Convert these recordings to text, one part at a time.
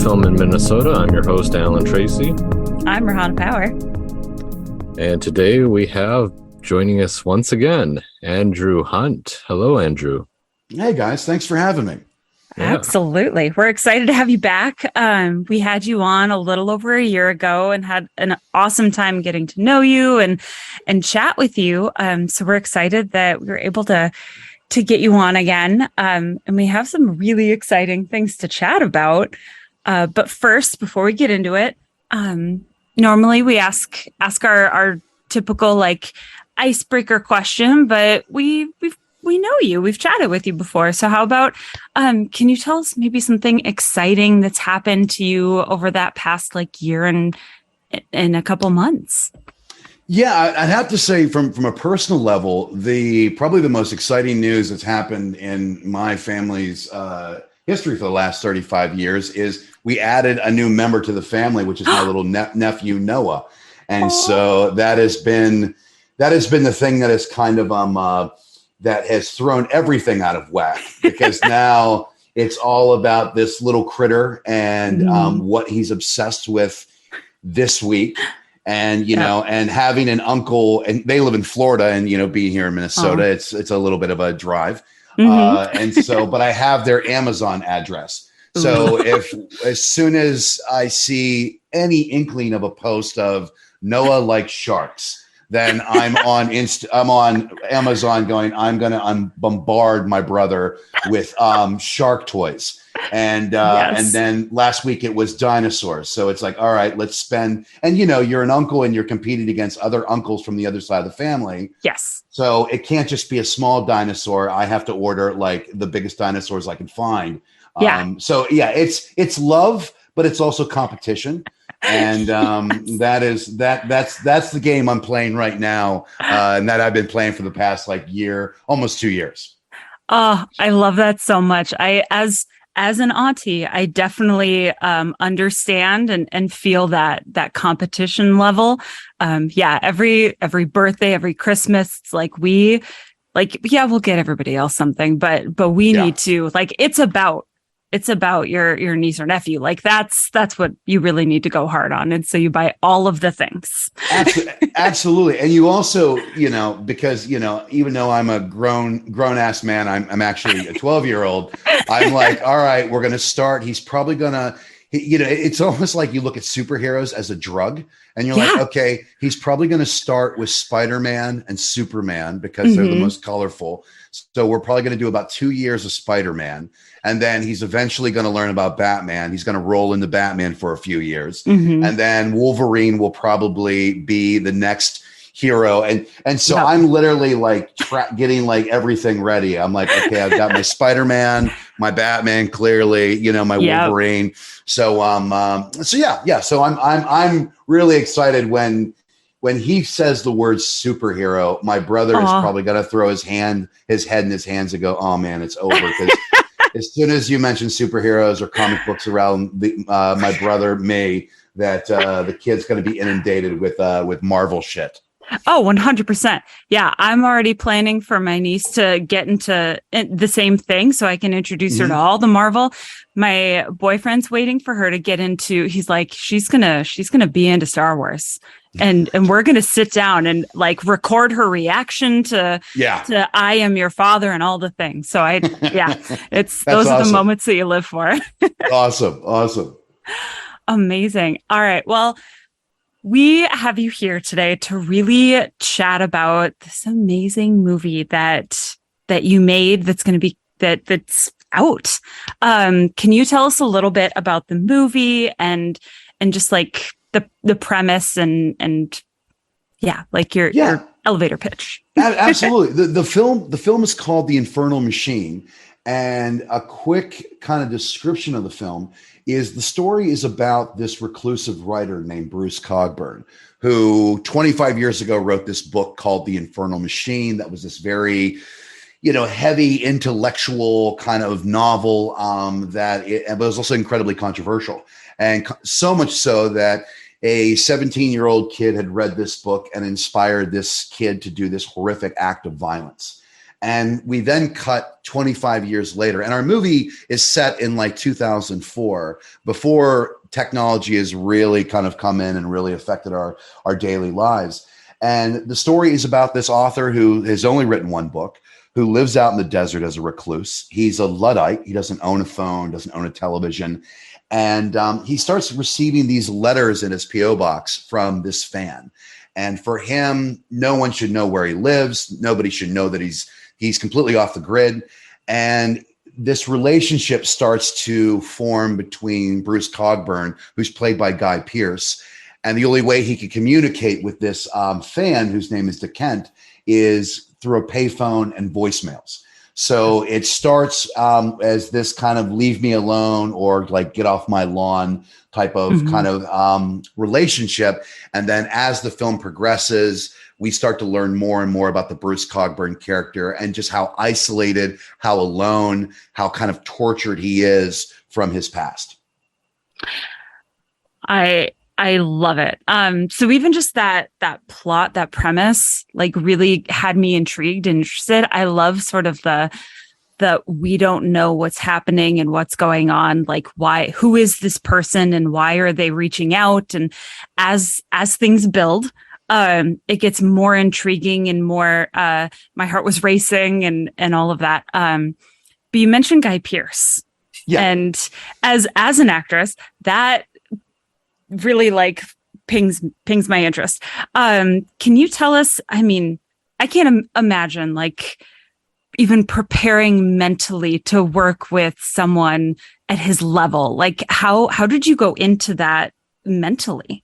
Film in Minnesota. I'm your host, Alan Tracy. I'm Rahana Power. And today we have joining us once again, Andrew Hunt. Hello, Andrew. Hey, guys. Thanks for having me. Yeah. Absolutely. We're excited to have you back. We had you on a little over a year ago and had an awesome time getting to know you and chat with you. So we're excited that we were able to get you on again. And we have some really exciting things to chat about. But first, before we get into it, normally we ask our typical like icebreaker question, but we know you. We've chatted with you before. So how about, can you tell us maybe something exciting that's happened to you over that past like year and in a couple months? Yeah, I'd have to say from a personal level, probably the most exciting news that's happened in my family's history for the last 35 years is we added a new member to the family, which is my little nephew, Noah. And so that has been the thing that is kind of, that has thrown everything out of whack, because now it's all about this little critter and what he's obsessed with this week. And, and having an uncle, and they live in Florida, and, being here in Minnesota, it's a little bit of a drive. And so, but I have their Amazon address. So as soon as I see any inkling of a post of Noah likes sharks, then I'm on Amazon going, I'm bombard my brother with shark toys. And and then last week it was dinosaurs. So it's like, all right, let's spend, and you're an uncle and you're competing against other uncles from the other side of the family. Yes. So it can't just be a small dinosaur. I have to order like the biggest dinosaurs I can find. It's love, but it's also competition. And that's the game I'm playing right now, and that I've been playing for the past year, almost 2 years. Oh, I love that so much. As an auntie, I definitely understand and feel that competition level. Every birthday, every Christmas, it's like we'll get everybody else something, but we need to, it's about your niece or nephew. Like that's what you really need to go hard on. And so you buy all of the things. Absolutely. And you also, because, even though I'm a grown ass man, I'm actually a 12-year-old. I'm like, all right, we're going to start. He's probably going to, it's almost like you look at superheroes as a drug, and you're like, okay, he's probably going to start with Spider-Man and Superman because they're the most colorful. So we're probably going to do about 2 years of Spider-Man. And then he's eventually going to learn about Batman. He's going to roll into Batman for a few years. And then Wolverine will probably be the next hero. And so I'm literally getting everything ready. I'm like, okay, I've got my Spider-Man, my Batman, clearly, my Wolverine. So, So I'm really excited when he says the word superhero. My brother is probably going to throw his head in his hands and go, oh man, it's over. Because as soon as you mention superheroes or comic books around my brother, that the kid's going to be inundated with Marvel shit. Oh, 100%. Yeah, I'm already planning for my niece to get into the same thing so I can introduce her to all the Marvel. My boyfriend's waiting for her to get into, he's like, she's gonna be into Star Wars. And we're going to sit down and record her reaction to I Am Your Father and all the things. So those are the moments that you live for. Awesome. Amazing. All right. Well, we have you here today to really chat about this amazing movie that you made that's going to be that's out. Can you tell us a little bit about the movie and just the premise and your elevator pitch? Absolutely. The film is called The Infernal Machine, and a quick kind of description of the film is the story is about this reclusive writer named Bruce Cogburn, who 25 years ago wrote this book called The Infernal Machine. That was this very, heavy intellectual kind of novel but was also incredibly controversial. And so much so that a 17-year-old kid had read this book and inspired this kid to do this horrific act of violence. And we then cut 25 years later. And our movie is set in like 2004, before technology has really kind of come in and really affected our daily lives. And the story is about this author who has only written one book, who lives out in the desert as a recluse. He's a Luddite. He doesn't own a phone, doesn't own a television. And he starts receiving these letters in his P.O. box from this fan. And for him, no one should know where he lives. Nobody should know that he's completely off the grid. And this relationship starts to form between Bruce Cogburn, who's played by Guy Pearce. And the only way he could communicate with this fan, whose name is DeKent, is through a payphone and voicemails. So it starts as this kind of leave me alone or like get off my lawn type of kind of relationship. And then as the film progresses, we start to learn more and more about the Bruce Cogburn character and just how isolated, how alone, how kind of tortured he is from his past. I love it. So even just that plot, that premise, like really had me intrigued and interested. I love sort of the we don't know what's happening and what's going on. Like who is this person and why are they reaching out? And as things build, it gets more intriguing and more, my heart was racing and all of that. But you mentioned Guy Pearce. Yeah. And as an actress, that really like pings my interest. Can you tell us, I mean, I can't imagine like even preparing mentally to work with someone at his level. Like how did you go into that mentally?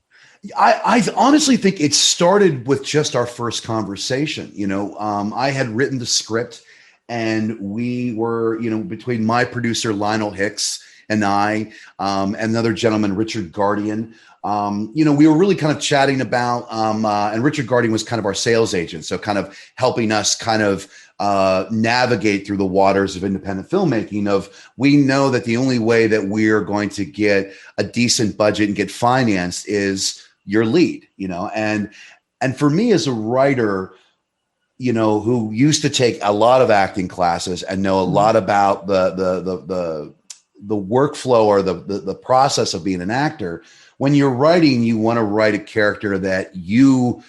I honestly think it started with just our first conversation. I had written the script and we were, between my producer, Lionel Hicks, and I, and another gentleman, Richard Guardian, we were really kind of chatting about, and Richard Guardian was kind of our sales agent. So kind of helping us kind of navigate through the waters of independent filmmaking we know that the only way that we're going to get a decent budget and get financed is your lead, and for me as a writer, who used to take a lot of acting classes and know a lot about the workflow or the process of being an actor. When you're writing, you want to write a character that you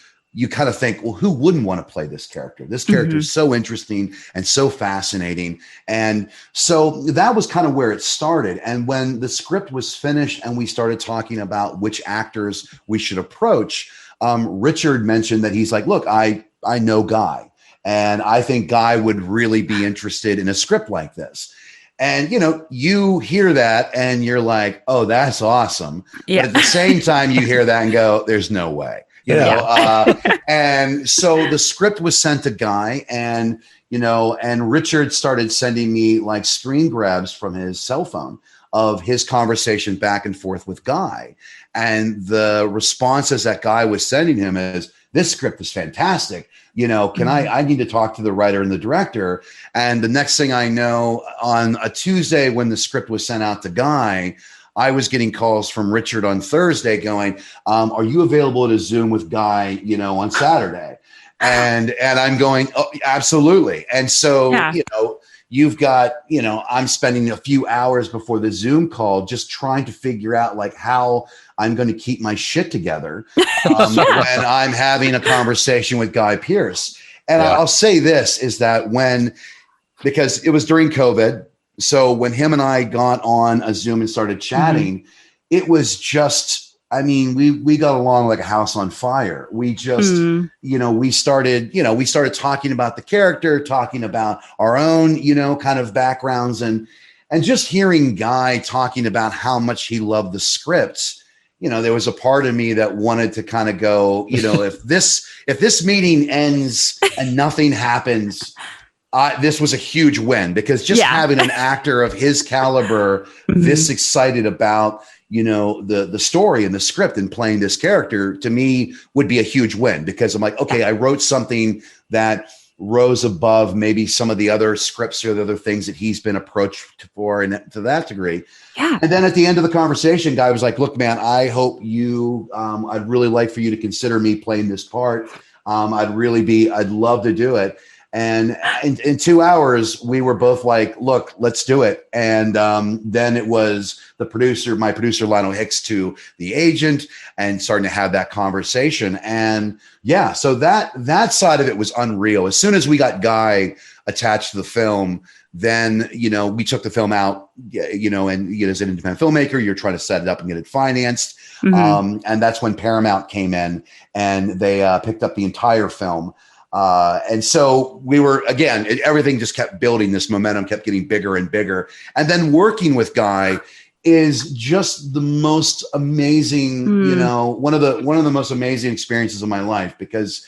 kind of think, well, who wouldn't want to play this character? This character is so interesting and so fascinating. And so that was kind of where it started. And when the script was finished and we started talking about which actors we should approach, Richard mentioned that he's like, look, I know Guy, and I think Guy would really be interested in a script like this. And, you hear that and you're like, oh, that's awesome. Yeah. But at the same time, you hear that and go, there's no way, and so the script was sent to Guy and Richard started sending me like screen grabs from his cell phone of his conversation back and forth with Guy. And the responses that Guy was sending him is, this script is fantastic. I need to talk to the writer and the director. And the next thing I know, on a Tuesday when the script was sent out to Guy, I was getting calls from Richard on Thursday going, are you available to Zoom with Guy, on Saturday? And I'm going, oh, absolutely. And so, you've got, I'm spending a few hours before the Zoom call just trying to figure out like how I'm going to keep my shit together when I'm having a conversation with Guy Pearce. And I'll say this is that because it was during COVID. So when him and I got on a Zoom and started chatting, it was just, we got along like a house on fire. We just, we started talking about the character, talking about our own, kind of backgrounds and just hearing Guy talking about how much he loved the scripts. There was a part of me that wanted to kind of go, if this meeting ends and nothing happens, this was a huge win, because just having an actor of his caliber this excited about, the story and the script and playing this character, to me would be a huge win, because I'm like, okay, I wrote something that rose above maybe some of the other scripts or the other things that he's been approached for, and to that degree. Yeah. And then at the end of the conversation, Guy was like, look, man, I hope I'd really like for you to consider me playing this part. I'd love to do it. And in 2 hours, we were both like, look, let's do it. And then it was my producer, Lionel Hicks, to the agent, and starting to have that conversation. And yeah, so that side of it was unreal. As soon as we got Guy attached to the film, then, we took the film out, and as an independent filmmaker, you're trying to set it up and get it financed. Mm-hmm. And that's when Paramount came in and they picked up the entire film. And so we were, again, everything just kept building. This momentum kept getting bigger and bigger. And then working with Guy is just the most amazing, one of the most amazing experiences of my life, because,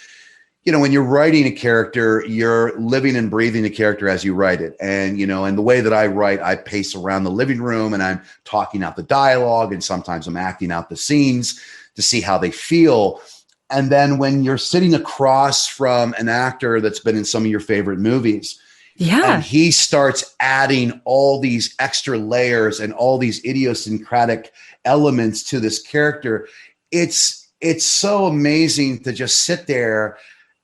when you're writing a character, you're living and breathing the character as you write it. And, and the way that I write, I pace around the living room and I'm talking out the dialogue, and sometimes I'm acting out the scenes to see how they feel. And then when you're sitting across from an actor that's been in some of your favorite movies, and he starts adding all these extra layers and all these idiosyncratic elements to this character, it's so amazing to just sit there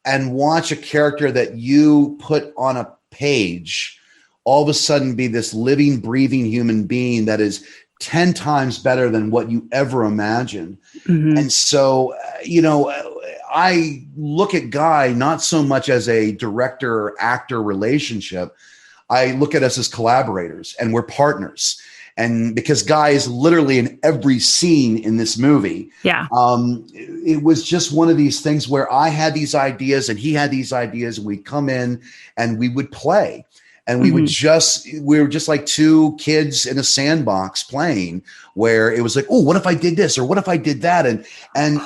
and watch a character that you put on a page all of a sudden be this living, breathing human being that is 10 times better than what you ever imagined. Mm-hmm. And so, I look at Guy not so much as a director-actor relationship. I look at us as collaborators, and we're partners. And because Guy is literally in every scene in this movie, it was just one of these things where I had these ideas and he had these ideas, and we'd come in and we would play. And we were just like two kids in a sandbox playing, where it was like, oh, what if I did this? Or what if I did that? And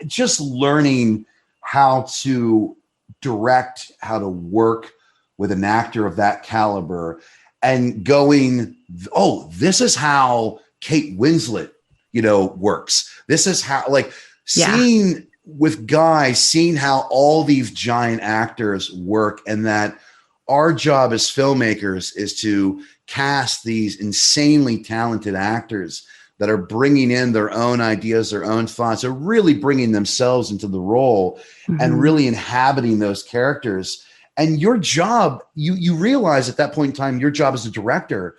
just learning how to direct, how to work with an actor of that caliber, and going, oh, this is how Kate Winslet, works. This is how, seeing with Guy, seeing how all these giant actors work, and that our job as filmmakers is to cast these insanely talented actors that are bringing in their own ideas, their own thoughts. They're really bringing themselves into the role and really inhabiting those characters. And your job, you realize at that point in time, your job as a director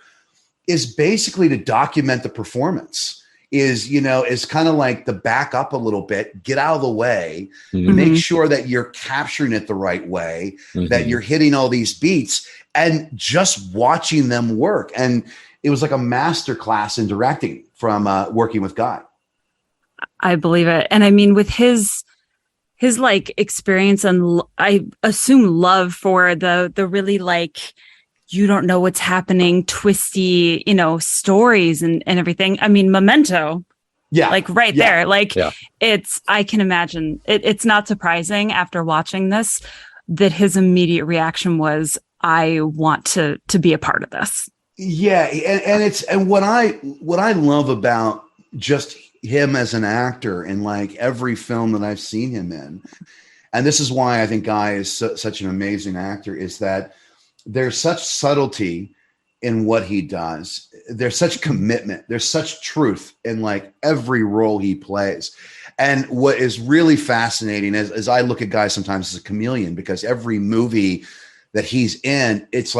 is basically to document the performance, is kind of like to back up a little bit, get out of the way, make sure that you're capturing it the right way, that you're hitting all these beats, and just watching them work. And it was like a master class in directing from working with Guy. I believe it. And I mean, with his experience and I assume love for the really you don't know what's happening, twisty, stories and everything. I mean, Memento. Yeah. There. I can imagine it's not surprising after watching this that his immediate reaction was, I want to be a part of this. Yeah. And what I love about just him as an actor in every film that I've seen him in, and this is why I think Guy is such an amazing actor, is that there's such subtlety in what he does. There's such commitment. There's such truth in every role he plays. And what is really fascinating as I look at Guy sometimes as a chameleon, because every movie that he's in, it's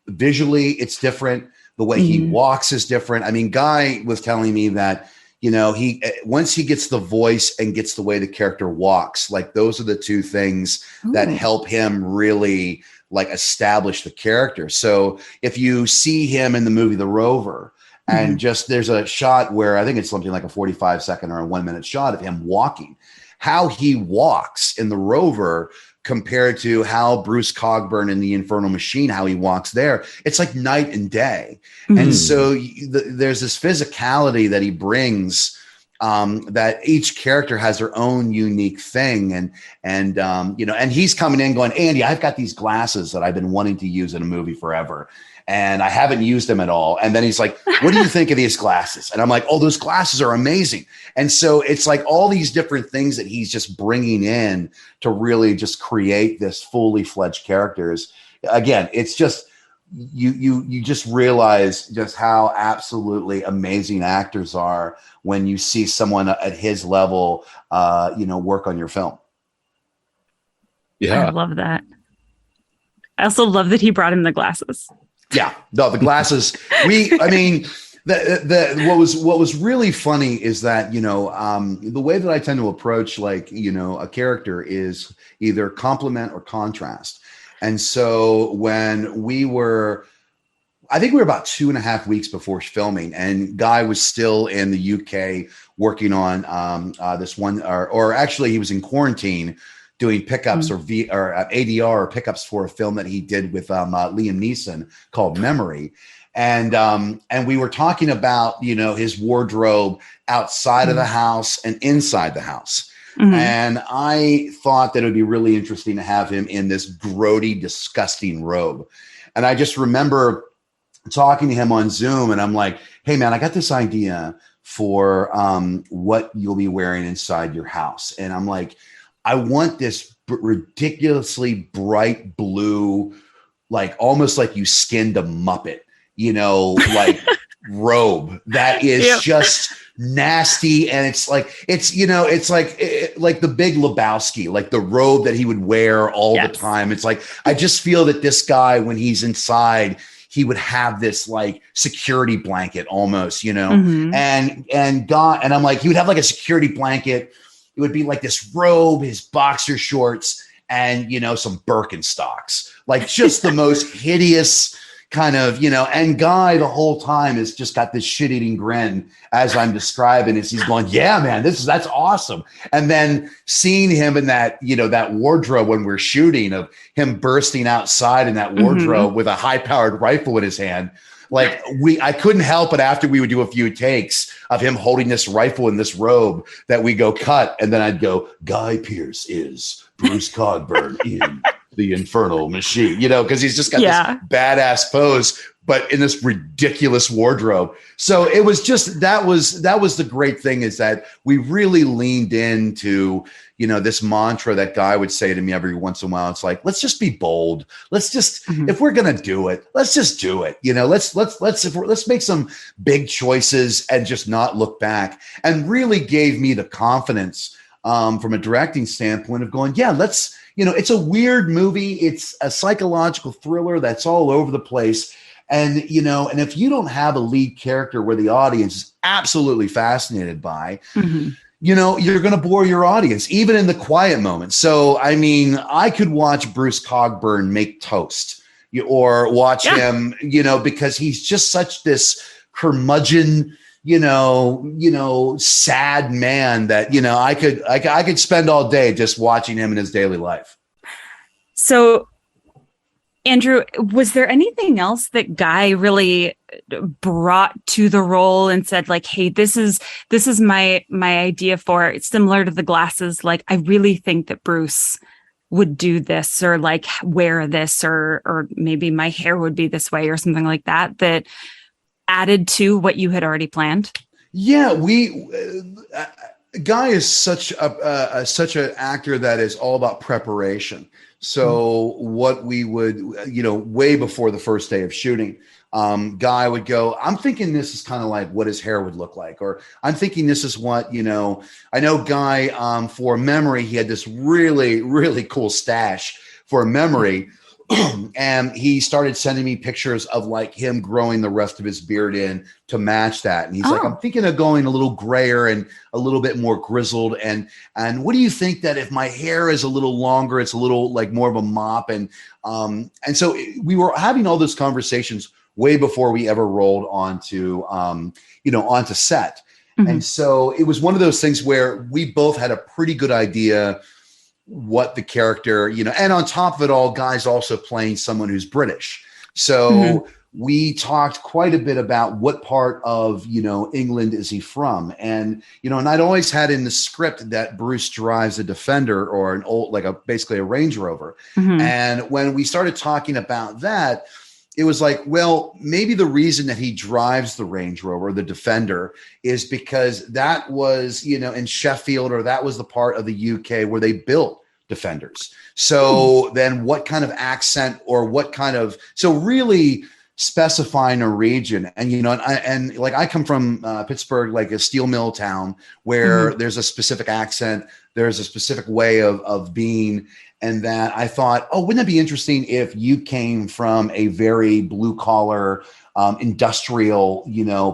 visually it's different. The way he walks is different. I mean, Guy was telling me that, he once he gets the voice and gets the way the character walks, those are the two things that help him really establish the character. So if you see him in the movie The Rover, and just there's a shot where I think it's something like a 45-second or a 1-minute shot of him walking, how he walks in The Rover compared to how Bruce Cogburn in the Infernal Machine, how he walks there, it's like night and day. And so there's this physicality that he brings, that each character has their own unique thing. And he's coming in going, Andy, I've got these glasses that I've been wanting to use in a movie forever, and I haven't used them at all. And then he's like, what do you think of these glasses? And I'm like, oh, those glasses are amazing. And so it's all these different things that he's just bringing in to really just create this fully fledged characters. Again, it's just, you just realize just how absolutely amazing actors are when you see someone at his level, work on your film. Yeah. I love that. I also love that he brought him the glasses. Yeah, no, the glasses. I mean, what was really funny is that the way that I tend to approach a character is either compliment or contrast. And so when I think we were about 2.5 weeks before filming, and Guy was still in the UK working on this one, or actually he was in quarantine doing pickups or ADR pickups for a film that he did with Liam Neeson called Memory. And we were talking about, his wardrobe outside of the house and inside the house. Mm-hmm. And I thought that it would be really interesting to have him in this grody, disgusting robe. And I just remember talking to him on Zoom, and I'm like, hey man, I got this idea for what you'll be wearing inside your house. And I'm like, I want this ridiculously bright blue, like almost like you skinned a Muppet, robe that is just nasty. And it's like the Big Lebowski, like the robe that he would wear all the time. It's like, I just feel that this guy, when he's inside, he would have this like security blanket almost, mm-hmm. and I'm like, he would have like a security blanket. It would be like this robe, his boxer shorts, and, some Birkenstocks, like just the most hideous kind of, and Guy the whole time has just got this shit-eating grin as I'm describing it. He's going, yeah, man, that's awesome. And then seeing him in that, that wardrobe when we're shooting, of him bursting outside in that wardrobe mm-hmm. with a high-powered rifle in his hand. Like I couldn't help it after we would do a few takes of him holding this rifle in this robe that we go cut. And then I'd go, Guy Pearce is Bruce Cogburn in the Infernal Machine, because he's just got this badass pose, but in this ridiculous wardrobe. So it was just, that was the great thing, is that we really leaned into, this mantra that Guy would say to me every once in a while. It's like, let's just be bold. Let's just, mm-hmm. if we're going to do it, let's just do it. Let's make some big choices and just not look back, and really gave me the confidence from a directing standpoint of going, let's, it's a weird movie. It's a psychological thriller that's all over the place. And, and if you don't have a lead character where the audience is absolutely fascinated by, mm-hmm. You're going to bore your audience, even in the quiet moments. So, I mean, I could watch Bruce Cogburn make toast, or watch him, because he's just such this curmudgeon, sad man that, I could spend all day just watching him in his daily life. So, Andrew, was there anything else that Guy really brought to the role and said, like, hey, this is my idea for it, similar to the glasses? Like, I really think that Bruce would do this, or like wear this, or maybe my hair would be this way, or something like that, that added to what you had already planned? Yeah, Guy is such an actor that is all about preparation. So what we would, way before the first day of shooting, Guy would go, I'm thinking this is kind of like what his hair would look like, or I'm thinking this is what, I know Guy, for Memory, he had this really, really cool stash for Memory. And he started sending me pictures of like him growing the rest of his beard in to match that. And he's like, I'm thinking of going a little grayer and a little bit more grizzled. And what do you think that if my hair is a little longer, it's a little like more of a mop? And so we were having all those conversations way before we ever rolled onto set. Mm-hmm. And so it was one of those things where we both had a pretty good idea what the character, and on top of it all, Guy's also playing someone who's British. So mm-hmm. we talked quite a bit about what part of, England is he from? And, and I'd always had in the script that Bruce drives a Defender, or an old, basically a Range Rover. Mm-hmm. And when we started talking about that, it was like, well, maybe the reason that he drives the Range Rover, the Defender, is because that was, in Sheffield, or that was the part of the UK where they built Defenders. So then what kind of accent, or what kind of, so really specifying a region. And, and I come from Pittsburgh, like a steel mill town where mm-hmm. there's a specific accent, there's a specific way of being. and that I thought, oh, wouldn't it be interesting if you came from a very blue collar, industrial,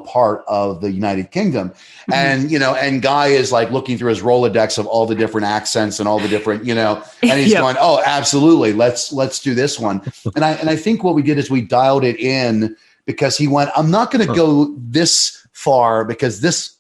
part of the United Kingdom. Mm-hmm. And, and Guy is like looking through his Rolodex of all the different accents and all the different, and he's going, oh, absolutely. Let's do this one. And I think what we did is we dialed it in because he went, I'm not going to go this far because this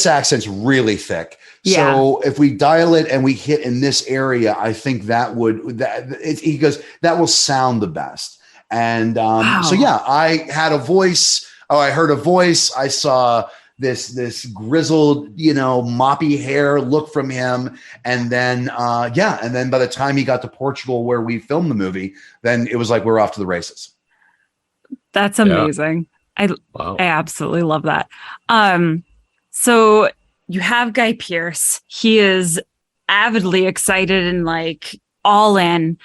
accent's really thick. Yeah. So if we dial it and we hit in this area, I think he goes, that will sound the best. And wow. So yeah, I had a voice. Oh, I heard a voice. I saw this grizzled, moppy hair look from him. And then, and then by the time he got to Portugal where we filmed the movie, then it was like, we're off to the races. That's amazing. Yeah. I absolutely love that. So you have Guy Pearce. He is avidly excited and like all in,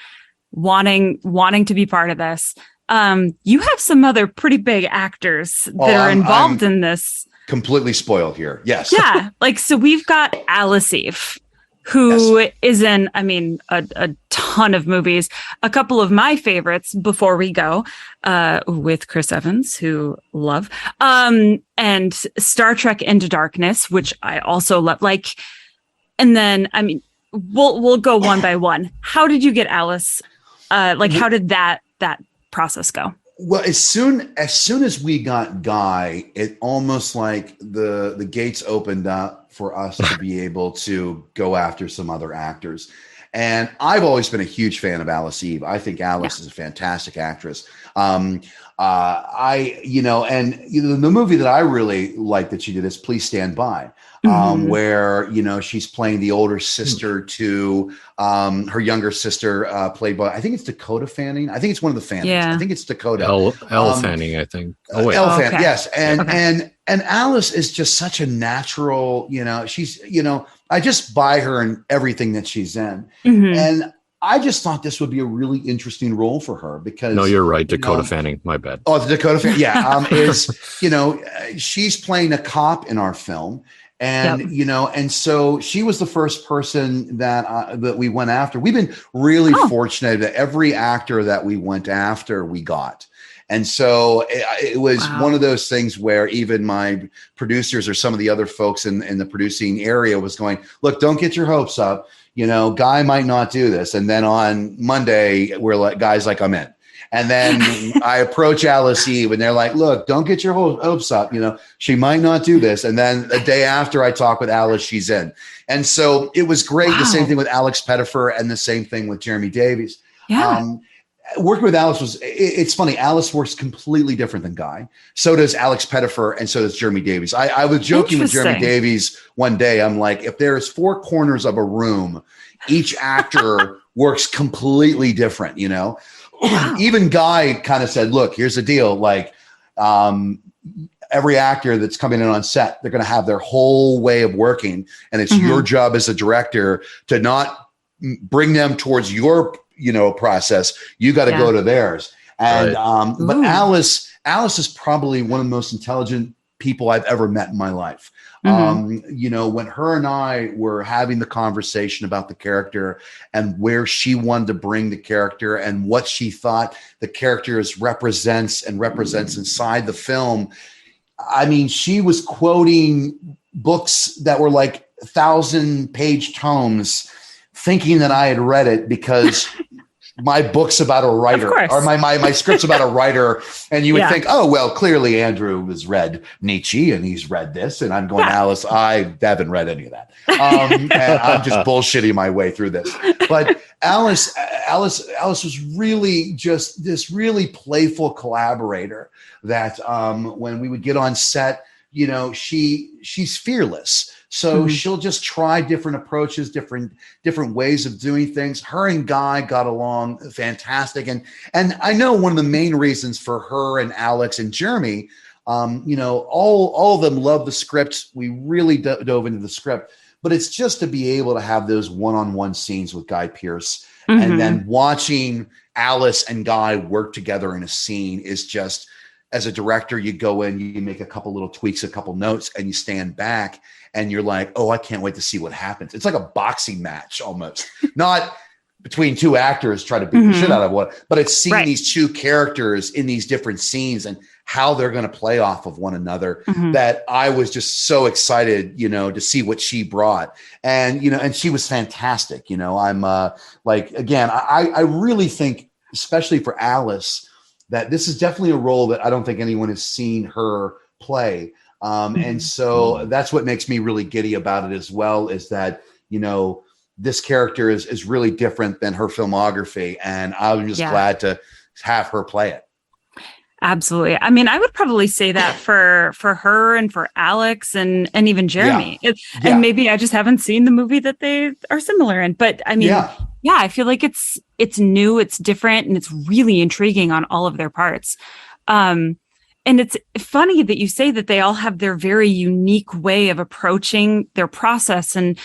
wanting to be part of this. You have some other pretty big actors that are involved in this. Completely spoiled here. Yes. Yeah. Like, so we've got Alice Eve, who is in, a ton of movies. A couple of my favorites before we go, with Chris Evans, who love, and Star Trek Into Darkness, which I also love. Like, and then, we'll go one by one. How did you get Alice? How did that process go? Well, as soon as we got Guy, it almost like the gates opened up for us to be able to go after some other actors. And I've always been a huge fan of Alice Eve. I think Alice is a fantastic actress. The movie that I really like that she did is Please Stand By. Where, she's playing the older sister to her younger sister, played by, I think it's Dakota Fanning. I think it's one of the Fannings. Yeah. I think it's Dakota. Elle Fanning, I think. Oh, wait. Elle Fanning, yes. And Alice is just such a natural, she's, I just buy her in everything that she's in. Mm-hmm. And I just thought this would be a really interesting role for her because. No, you're right. Dakota Fanning. My bad. Oh, the Dakota Fanning. Yeah. She's playing a cop in our film. And, and so she was the first person that we went after. We've been really fortunate that every actor that we went after, we got. And so it was one of those things where even my producers or some of the other folks in the producing area was going, look, don't get your hopes up. Guy might not do this. And then on Monday, we're like, guys, like, I'm in. And then I approach Alice Eve and they're like, look, don't get your hopes up. She might not do this. And then the day after I talk with Alice, she's in. And so it was great. Wow. The same thing with Alex Pettyfer and the same thing with Jeremy Davies. Yeah. Working with Alice it's funny. Alice works completely different than Guy. So does Alex Pettyfer and so does Jeremy Davies. I was joking with Jeremy Davies one day. I'm like, if there's four corners of a room, each actor works completely different, Wow. Even Guy kind of said, look, here's the deal. Like, every actor that's coming in on set, they're going to have their whole way of working. And it's your job as a director to not bring them towards your, process. You got to go to theirs. And, but Alice is probably one of the most intelligent people I've ever met in my life. When her and I were having the conversation about the character and where she wanted to bring the character and what she thought the character represents inside the film. She was quoting books that were like 1,000-page tomes, thinking that I had read it because my book's about a writer or my script's about a writer. And you would think, oh, well, clearly Andrew has read Nietzsche and he's read this. And I'm going, Alice, I haven't read any of that. And I'm just bullshitting my way through this. But Alice was really just this really playful collaborator that when we would get on set, she's fearless. So she'll just try different approaches, different ways of doing things. Her and Guy got along fantastic. And I know one of the main reasons for her and Alex and Jeremy, all of them love the script. We really dove into the script, but it's just to be able to have those one-on-one scenes with Guy Pearce and then watching Alice and Guy work together in a scene is just, as a director, you go in, you make a couple little tweaks, a couple notes, and you stand back and you're like, oh, I can't wait to see what happens. It's like a boxing match almost. Not between two actors try to beat the shit out of one, but it's seeing these two characters in these different scenes and how they're going to play off of one another that I was just so excited, to see what she brought. And, and she was fantastic. I'm again, I really think, especially for Alice, that this is definitely a role that I don't think anyone has seen her play. And so that's what makes me really giddy about it as well, is that, this character is really different than her filmography. And I'm just glad to have her play it. Absolutely. I mean, I would probably say that for her and for Alex and even Jeremy. And maybe I just haven't seen the movie that they are similar in. But I mean, I feel like it's new, it's different, and it's really intriguing on all of their parts. And it's funny that you say that they all have their very unique way of approaching their process and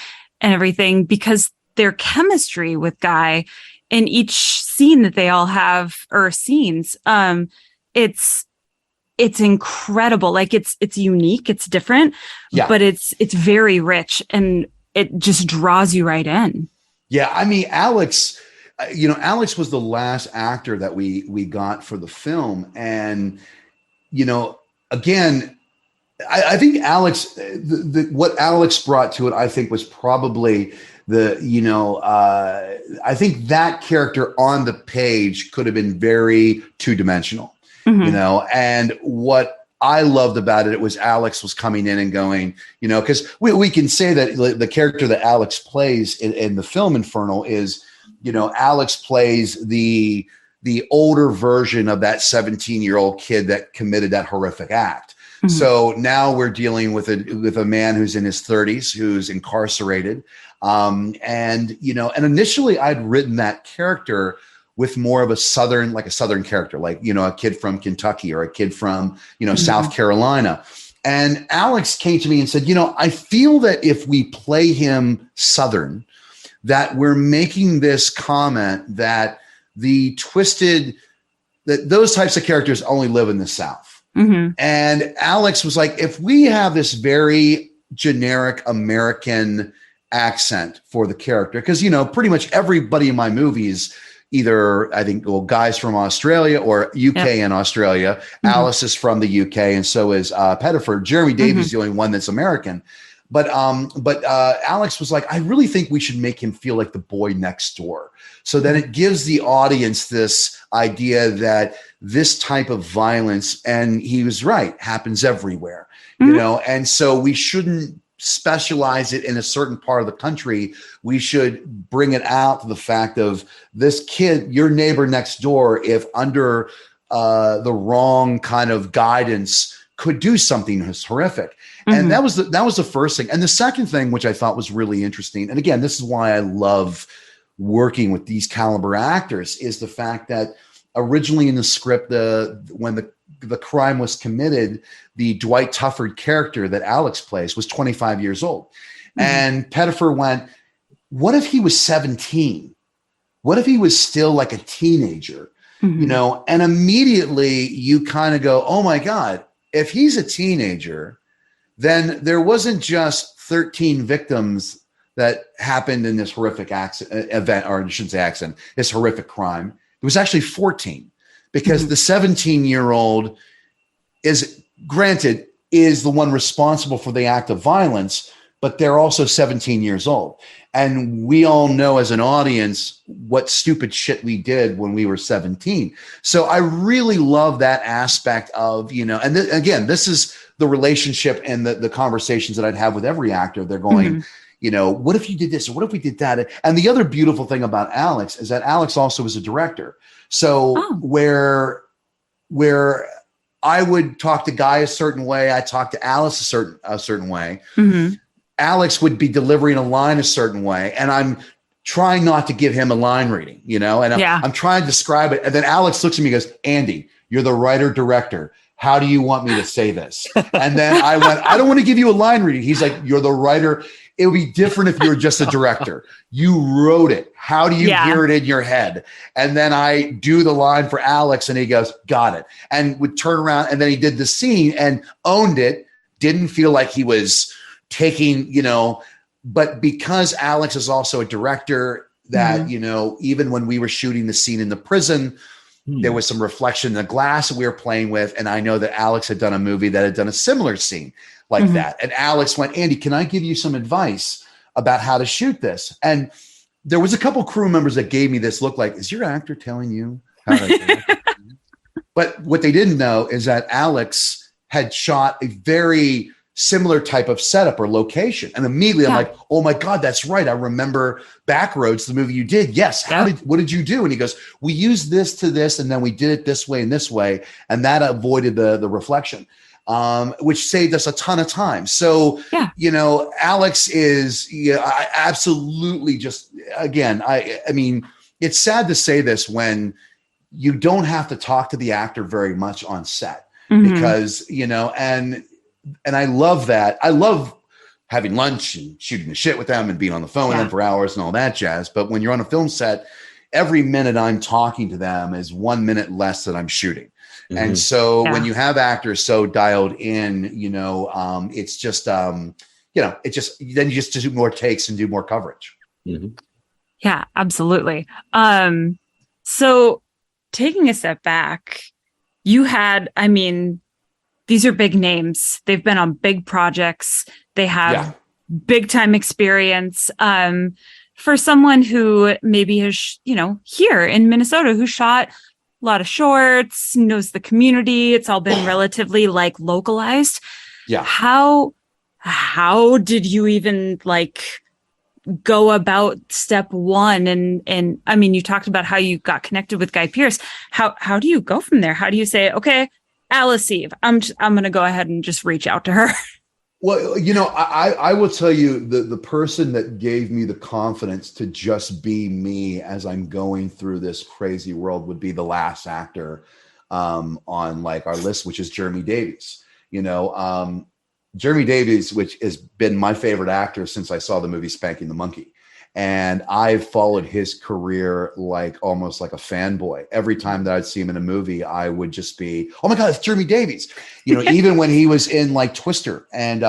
everything, because their chemistry with Guy in each scene that they all have, or scenes, it's incredible. Like it's unique, it's different, but it's very rich, and it just draws you right in. Yeah. I mean, Alex was the last actor that we got for the film. And, again, I think Alex, what Alex brought to it, I think, was probably I think that character on the page could have been very two-dimensional, and what I loved about it was Alex was coming in and going, because we can say that the character that Alex plays in the film Infernal is, Alex plays the older version of that 17-year-old kid that committed that horrific act. So now we're dealing with a man who's in his 30s, who's incarcerated. And initially I'd written that character with more of a Southern character, like, a kid from Kentucky or a kid from, South Carolina. And Alex came to me and said, I feel that if we play him Southern, that we're making this comment that that those types of characters only live in the South. And Alex was like, if we have this very generic American accent for the character, because, pretty much everybody in my movies, either I think, Guy's from Australia or UK and Australia. Alice is from the UK, and so is Pettyfer. Jeremy Davies is the only one that's American. But Alex was like, I really think we should make him feel like the boy next door. So then it gives the audience this idea that this type of violence, and he was right, happens everywhere, and so we shouldn't specialize it in a certain part of the country. We should bring it out to the fact of this kid, your neighbor next door, if under the wrong kind of guidance, could do something that's horrific. And that was the first thing. And the second thing, which I thought was really interesting, and again, this is why I love working with these caliber actors, is the fact that originally in the script, when the crime was committed, the Dwight Tufford character that Alex plays was 25 years old. And Pettyfer went, what if he was 17? What if he was still like a teenager? And immediately you kind of go, oh my God, if he's a teenager, then there wasn't just 13 victims that happened in this horrific event, or I shouldn't say accident, this horrific crime. It was actually 14, because the 17-year-old is the one responsible for the act of violence, but they're also 17 years old. And we all know as an audience what stupid shit we did when we were 17. So I really love that aspect of, and again, this is the relationship and the conversations that I'd have with every actor. They're going, what if you did this? Or what if we did that? And the other beautiful thing about Alex is that Alex also is a director. So where I would talk to Guy a certain way, I talk to Alice a certain way. Alex would be delivering a line a certain way, and I'm trying not to give him a line reading, and I'm trying to describe it. And then Alex looks at me and goes, Andy, you're the writer director. How do you want me to say this? And then I went, I don't want to give you a line reading. He's like, you're the writer. It would be different if you were just a director. You wrote it. How do you hear it in your head? And then I do the line for Alex, and he goes, got it. And would turn around, and then he did the scene and owned it. Didn't feel like he was taking, but because Alex is also a director, that, even when we were shooting the scene in the prison, there was some reflection in the glass that we were playing with. And I know that Alex had done a movie that had done a similar scene like that. And Alex went, Andy, can I give you some advice about how to shoot this? And there was a couple crew members that gave me this look like, is your actor telling you how to do it? But what they didn't know is that Alex had shot a very similar type of setup or location. And immediately I'm like, oh my God, that's right. I remember Backroads, the movie you did. Yes. What did you do? And he goes, we used this to this, and then we did it this way and this way. And that avoided the reflection, which saved us a ton of time. So, Alex is, I absolutely just, again, I mean, it's sad to say this when you don't have to talk to the actor very much on set because, and I love that. I love having lunch and shooting the shit with them and being on the phone with them for hours and all that jazz. But when you're on a film set, every minute I'm talking to them is 1 minute less that I'm shooting. And so when you have actors so dialed in, it's just, then you just do more takes and do more coverage. Yeah, absolutely. So taking a step back, you had, these are big names. They've been on big projects. They have big time experience. For someone who maybe has, here in Minnesota, who shot a lot of shorts, knows the community. It's all been relatively localized. Yeah. How did you even go about step one? And you talked about how you got connected with Guy Pearce. How do you go from there? How do you say, okay, Alice Eve, I'm going to go ahead and just reach out to her? Well, I will tell you the person that gave me the confidence to just be me as I'm going through this crazy world would be the last actor on our list, which is Jeremy Davies. Jeremy Davies, which has been my favorite actor since I saw the movie Spanking the Monkey. And I've followed his career almost like a fanboy. Every time that I'd see him in a movie, I would just be, oh my God, it's Jeremy Davies. Even when he was in Twister. And,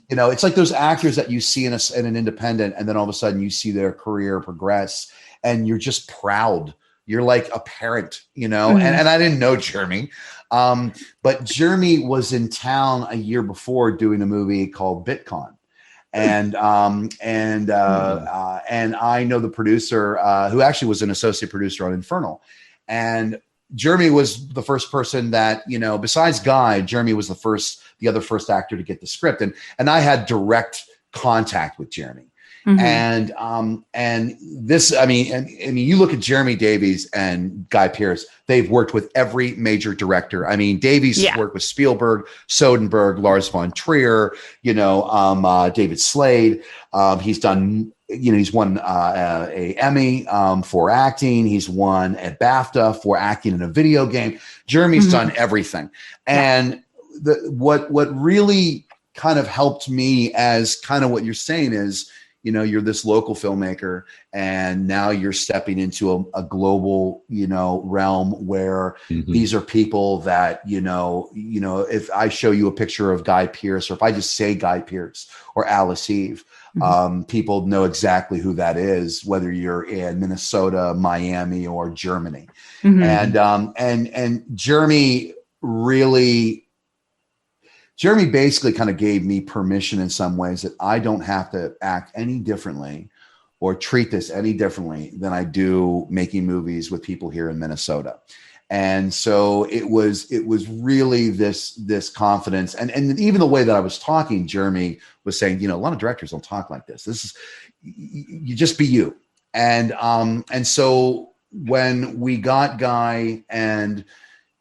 it's like those actors that you see in an independent, and then all of a sudden you see their career progress and you're just proud. You're like a parent, and I didn't know Jeremy. But Jeremy was in town a year before doing a movie called BitCon. And I know the producer who actually was an associate producer on Infernal. And Jeremy was the first person that, besides Guy, Jeremy was the other first actor to get the script. And I had direct contact with Jeremy. And this, you look at Jeremy Davies and Guy Pearce, they've worked with every major director. Davies worked with Spielberg, Soderbergh, Lars von Trier, David Slade. He's done, he's won a Emmy for acting. He's won a BAFTA for acting in a video game. Jeremy's done everything. And what really kind of helped me, as kind of what you're saying is, you're this local filmmaker and now you're stepping into a global, realm where these are people that, if I show you a picture of Guy Pearce, or if I just say Guy Pearce or Alice Eve, people know exactly who that is, whether you're in Minnesota, Miami, or Germany. And Jeremy basically kind of gave me permission in some ways that I don't have to act any differently or treat this any differently than I do making movies with people here in Minnesota. And so it was really this confidence. And even the way that I was talking, Jeremy was saying, a lot of directors don't talk like this. This is, you just be you. And so when we got Guy and,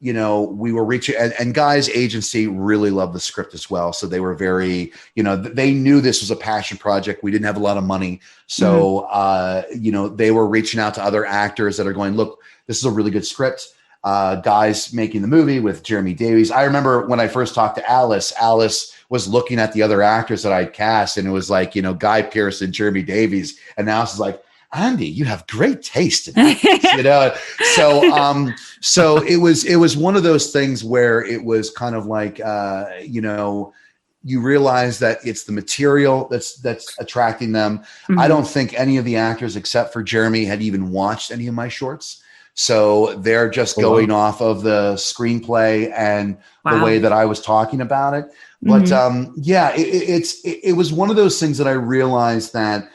we were reaching, and Guy's agency really loved the script as well. So they were very, they knew this was a passion project. We didn't have a lot of money. So, they were reaching out to other actors that are going, look, this is a really good script. Guy's making the movie with Jeremy Davies. I remember when I first talked to Alice was looking at the other actors that I'd cast, and it was like, Guy Pearce and Jeremy Davies. And Alice is like, Andy, you have great taste in this, So it was one of those things where it was kind of like, you realize that it's the material that's attracting them. Mm-hmm. I don't think any of the actors except for Jeremy had even watched any of my shorts. So they're just going off of the screenplay and the way that I was talking about it. But it was one of those things that I realized that,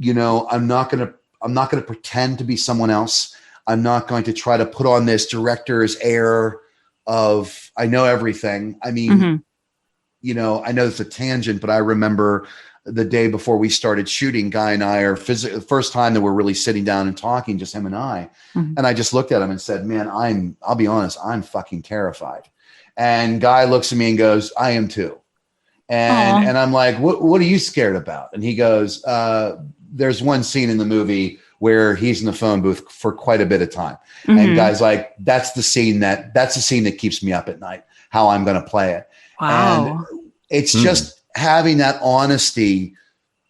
I'm not going to pretend to be someone else. I'm not going to try to put on this director's air of I know everything. I mean, I know it's a tangent, but I remember the day before we started shooting, Guy and I the first time that we're really sitting down and talking, just him and I. And I just looked at him and said, man, I'll be honest, I'm fucking terrified. And Guy looks at me and goes, I am too. And I'm like, what are you scared about? And he goes, there's one scene in the movie where he's in the phone booth for quite a bit of time. And Guy's like, that's the scene that keeps me up at night, how I'm going to play it. Wow. And it's just having that honesty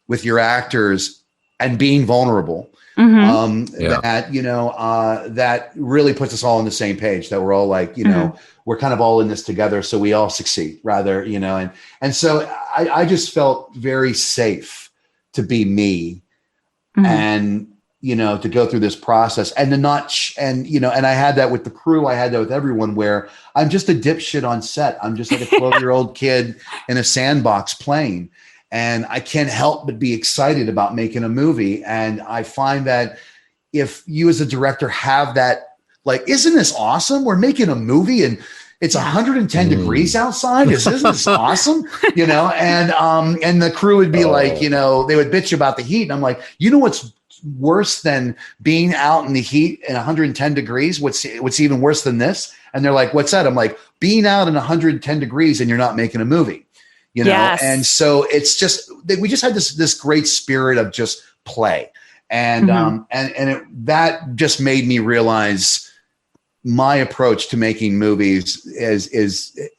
with your actors and being vulnerable. That really puts us all on the same page, that we're all like, we're kind of all in this together. So we all succeed rather, and so I just felt very safe to be me and, to go through this process and to not, and I had that with the crew. I had that with everyone, where I'm just a dipshit on set. I'm just like a 12-year-old kid in a sandbox playing. And I can't help but be excited about making a movie. And I find that if you as a director have that, like, isn't this awesome? We're making a movie and it's 110 degrees outside. Isn't this awesome? And the crew would be like, they would bitch about the heat. And I'm like, what's worse than being out in the heat in 110 degrees? What's even worse than this? And they're like, what's that? I'm like, being out in 110 degrees and you're not making a movie. Yes. And so it's just, we just had this great spirit of just play. And, that just made me realize my approach to making movies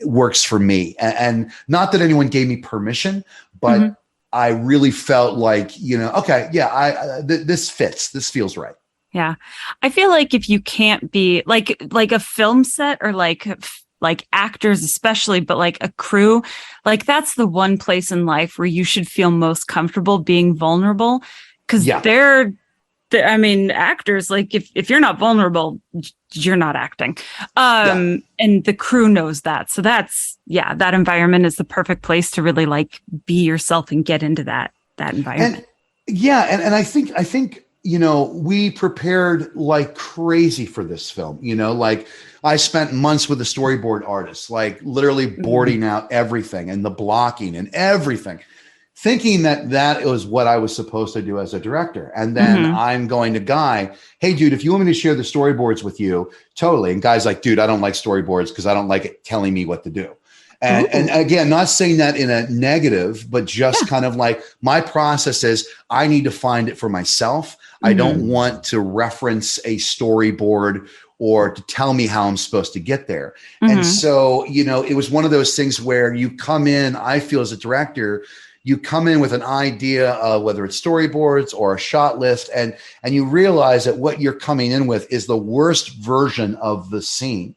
works for me. And not that anyone gave me permission, but I really felt like, this fits, this feels right. Yeah. I feel like if you can't be like a film set or like actors especially, but like a crew, like that's the one place in life where you should feel most comfortable being vulnerable, because actors, like if you're not vulnerable, you're not acting. And the crew knows that. So that environment is the perfect place to really like be yourself and get into that environment. And I think we prepared like crazy for this film. Like I spent months with a storyboard artist, like literally boarding out everything and the blocking and everything, thinking that was what I was supposed to do as a director. And then I'm going to Guy, hey, dude, if you want me to share the storyboards with you, totally. And Guy's like, dude, I don't like storyboards because I don't like it telling me what to do. And again, not saying that in a negative, but just kind of like my process is I need to find it for myself. I don't want to reference a storyboard or to tell me how I'm supposed to get there. And so, it was one of those things where you come in, I feel as a director, you come in with an idea of whether it's storyboards or a shot list, and you realize that what you're coming in with is the worst version of the scene,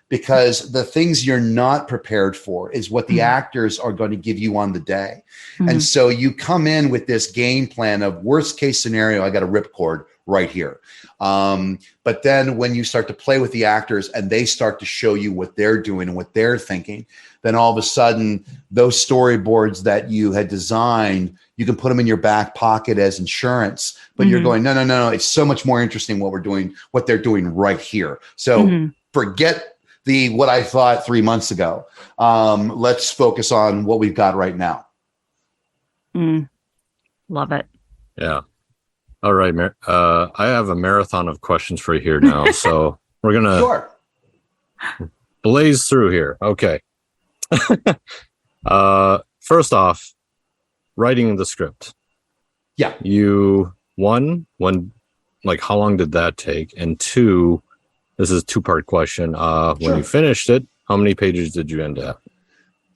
because the things you're not prepared for is what the actors are going to give you on the day. And so you come in with this game plan of worst case scenario, I got a ripcord right here. But then when you start to play with the actors and they start to show you what they're doing and what they're thinking, then all of a sudden those storyboards that you had designed, you can put them in your back pocket as insurance, but you're going, no, it's so much more interesting what they're doing right here. So forget what I thought 3 months ago. Let's focus on what we've got right now. Love it. Yeah. All right. I have a marathon of questions for you here now. So we're going to blaze through here. Okay. First off, writing the script. Yeah. When, how long did that take? And two, this is a two-part question. When you finished it, how many pages did you end up?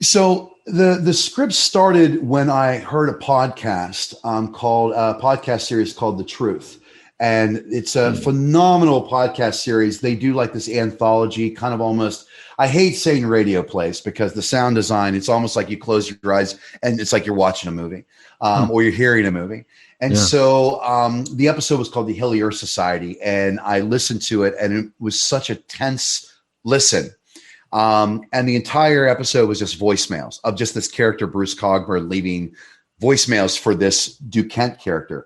So the script started when I heard a podcast podcast series called The Truth. And it's a phenomenal podcast series. They do like this anthology, kind of almost, I hate saying radio plays because the sound design, it's almost like you close your eyes and it's like you're watching a movie or you're hearing a movie. And so the episode was called The Hillier Society, and I listened to it, and it was such a tense listen. And the entire episode was just voicemails of just this character, Bruce Cogburn, leaving voicemails for this Duke Kent character.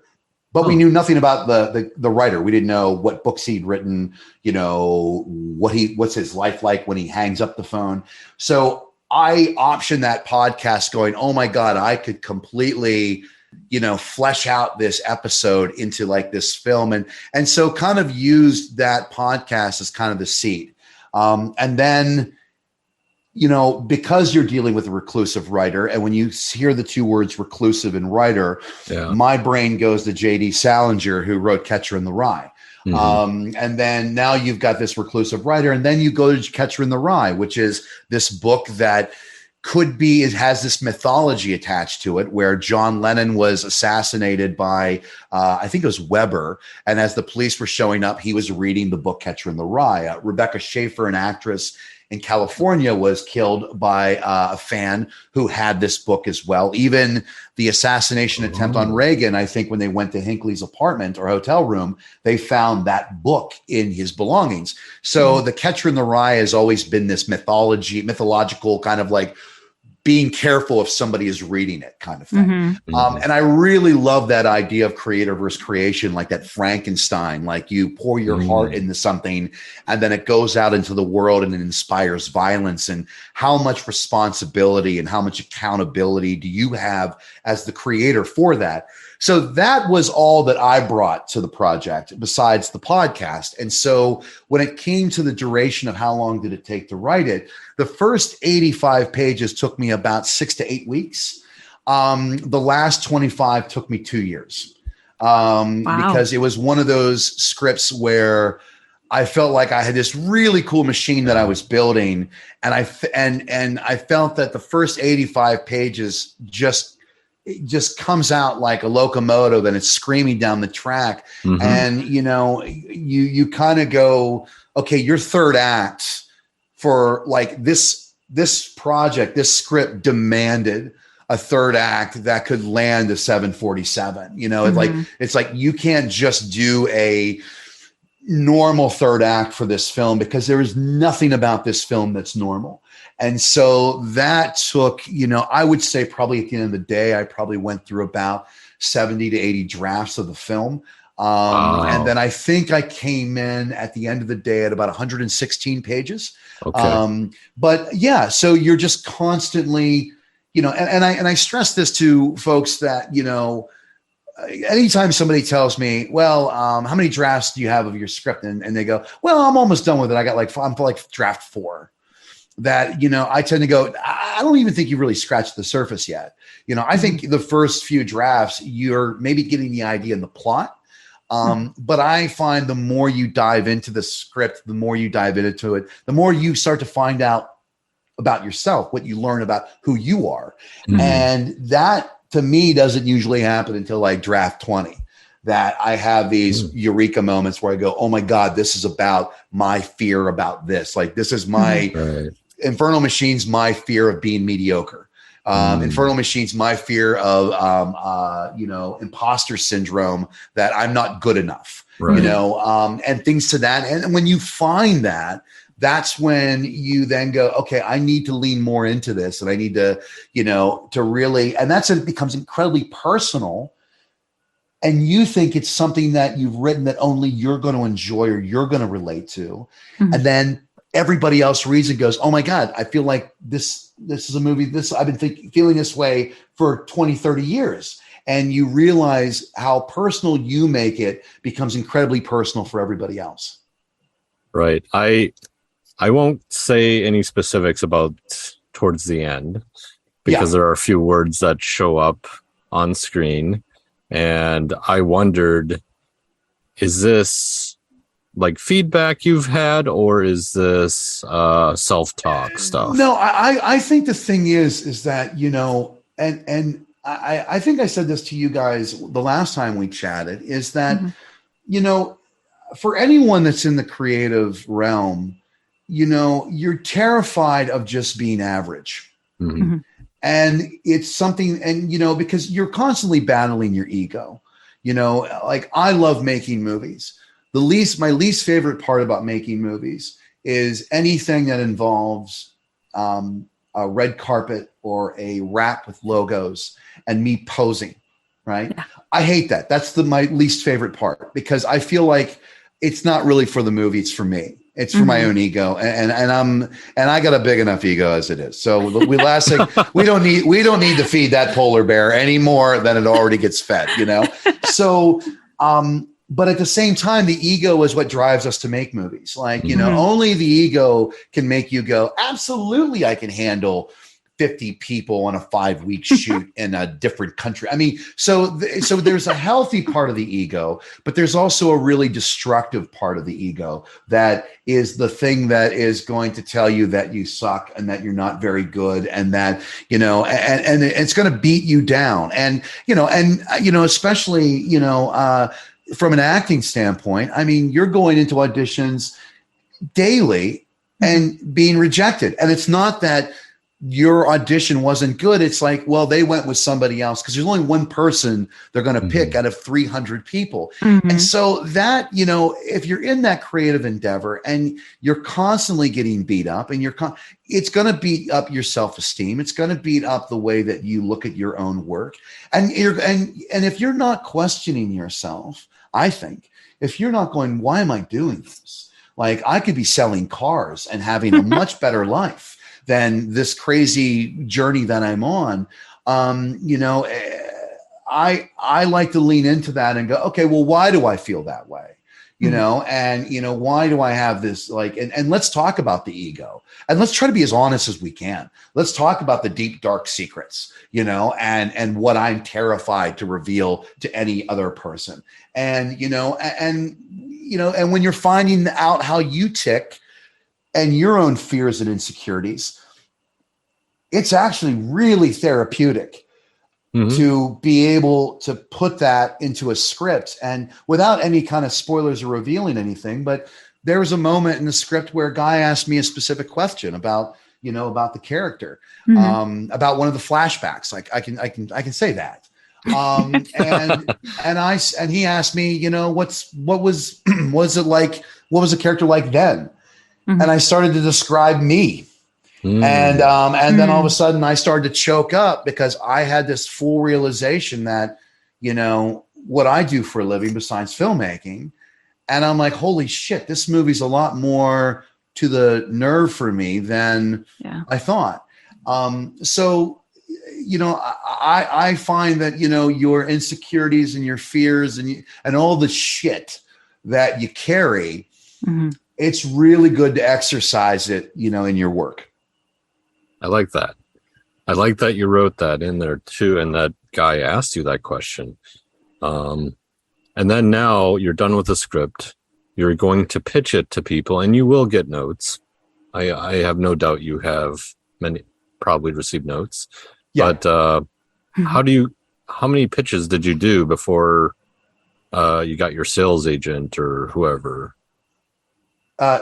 But we knew nothing about the writer. We didn't know what books he'd written, you know, what's his life like when he hangs up the phone. So I optioned that podcast going, oh my God, I could completely, you know, flesh out this episode into like this film. And so kind of used that podcast as kind of the seed. And then, you know, because you're dealing with a reclusive writer, and when you hear the two words reclusive and writer, my brain goes to J.D. Salinger, who wrote Catcher in the Rye. And then now you've got this reclusive writer, and then you go to Catcher in the Rye, which is this book that could be, it has this mythology attached to it where John Lennon was assassinated by, I think it was Weber. And as the police were showing up, he was reading the book Catcher in the Rye. Rebecca Schaefer, an actress in California, was killed by a fan who had this book as well. Even the assassination attempt on Reagan, I think when they went to Hinckley's apartment or hotel room, they found that book in his belongings. So the Catcher in the Rye has always been this mythological kind of like being careful if somebody is reading it kind of thing. And I really love that idea of creator versus creation, like that Frankenstein, like you pour your heart into something and then it goes out into the world and it inspires violence. And how much responsibility and how much accountability do you have as the creator for that? So that was all that I brought to the project besides the podcast. And so when it came to the duration of how long did it take to write it, the first 85 pages took me about 6 to 8 weeks. The last 25 took me 2 years because it was one of those scripts where I felt like I had this really cool machine that I was building. And I felt that the first 85 pages it just comes out like a locomotive and it's screaming down the track. And, you know, you kind of go, okay, your third act for like this project, this script demanded a third act that could land a 747, you know, it's like, you can't just do a normal third act for this film because there is nothing about this film that's normal. And so that took, you know, I would say probably at the end of the day, I probably went through about 70 to 80 drafts of the film. And then I think I came in at the end of the day at about 116 pages. But yeah, so you're just constantly, you know, and I stress this to folks that, you know, anytime somebody tells me, well, how many drafts do you have of your script? And they go, well, I'm almost done with it. I got like, I'm like draft 4. That, you know, I tend to go, I don't even think you really scratched the surface yet. You know, I think the first few drafts, you're maybe getting the idea and the plot. But I find the more you dive into the script, the more you dive into it, the more you start to find out about yourself, what you learn about who you are. And that to me doesn't usually happen until like draft 20. That I have these eureka moments where I go, oh my God, this is about my fear about this. Like this is my Infernal Machine's my fear of being mediocre. Infernal Machine's my fear of, you know, imposter syndrome, that I'm not good enough, you know, and things to that. And when you find that, that's when you then go, okay, I need to lean more into this. And I need to, you know, to really, and that's when it becomes incredibly personal. And you think it's something that you've written that only you're going to enjoy or you're going to relate to. And then everybody else reads and goes, oh my God, I feel like this is a movie. I've been feeling this way for 20, 30 years. And you realize how personal you make it becomes incredibly personal for everybody else. Right. I won't say any specifics about towards the end because there are a few words that show up on screen. And I wondered, is this like feedback you've had, or is this self-talk stuff? No, I think the thing is that, you know, and I think I said this to you guys the last time we chatted, is that for anyone that's in the creative realm, you're terrified of just being average. Mm-hmm. Mm-hmm. And it's something, and, because you're constantly battling your ego, like I love making movies. My least favorite part about making movies is anything that involves a red carpet or a rack with logos and me posing, right? Yeah. I hate that. That's my least favorite part, because I feel like it's not really for the movie. It's for me. It's for my own ego, and I got a big enough ego as it is. So we don't need to feed that polar bear any more than it already gets fed, So, but at the same time, the ego is what drives us to make movies. Like, only the ego can make you go, absolutely, I can handle 50 people on a 5-week shoot in a different country. I mean, so there's a healthy part of the ego, but there's also a really destructive part of the ego that is the thing that is going to tell you that you suck and that you're not very good, and that, and it's going to beat you down. And, especially, from an acting standpoint, I mean, you're going into auditions daily and being rejected. And it's not that your audition wasn't good. It's like, well, they went with somebody else, because there's only one person they're going to pick out of 300 people. And so that, if you're in that creative endeavor and you're constantly getting beat up, and it's going to beat up your self-esteem. It's going to beat up the way that you look at your own work. And if you're not questioning yourself, I think if you're not going, why am I doing this? Like, I could be selling cars and having a much better life than this crazy journey that I'm on. I like to lean into that and go, okay, well, why do I feel that way? And, why do I have this, like, and let's talk about the ego, and let's try to be as honest as we can. Let's talk about the deep, dark secrets, and what I'm terrified to reveal to any other person. And, and when you're finding out how you tick and your own fears and insecurities, it's actually really therapeutic to be able to put that into a script, and without any kind of spoilers or revealing anything. But there was a moment in the script where Guy asked me a specific question about the character, about one of the flashbacks. Like, I can say that. And he asked me, what was it like? What was the character like then? And I started to describe me. And then all of a sudden I started to choke up, because I had this full realization that, what I do for a living besides filmmaking. And I'm like, holy shit, this movie's a lot more to the nerve for me than I thought. So, I find that, your insecurities and your fears and all the shit that you carry, it's really good to exercise it, in your work. I like that. I like that you wrote that in there too, and that Guy asked you that question. And then now you're done with the script. You're going to pitch it to people, and you will get notes. I have no doubt you have probably received notes. Yeah. But how many pitches did you do before you got your sales agent or whoever?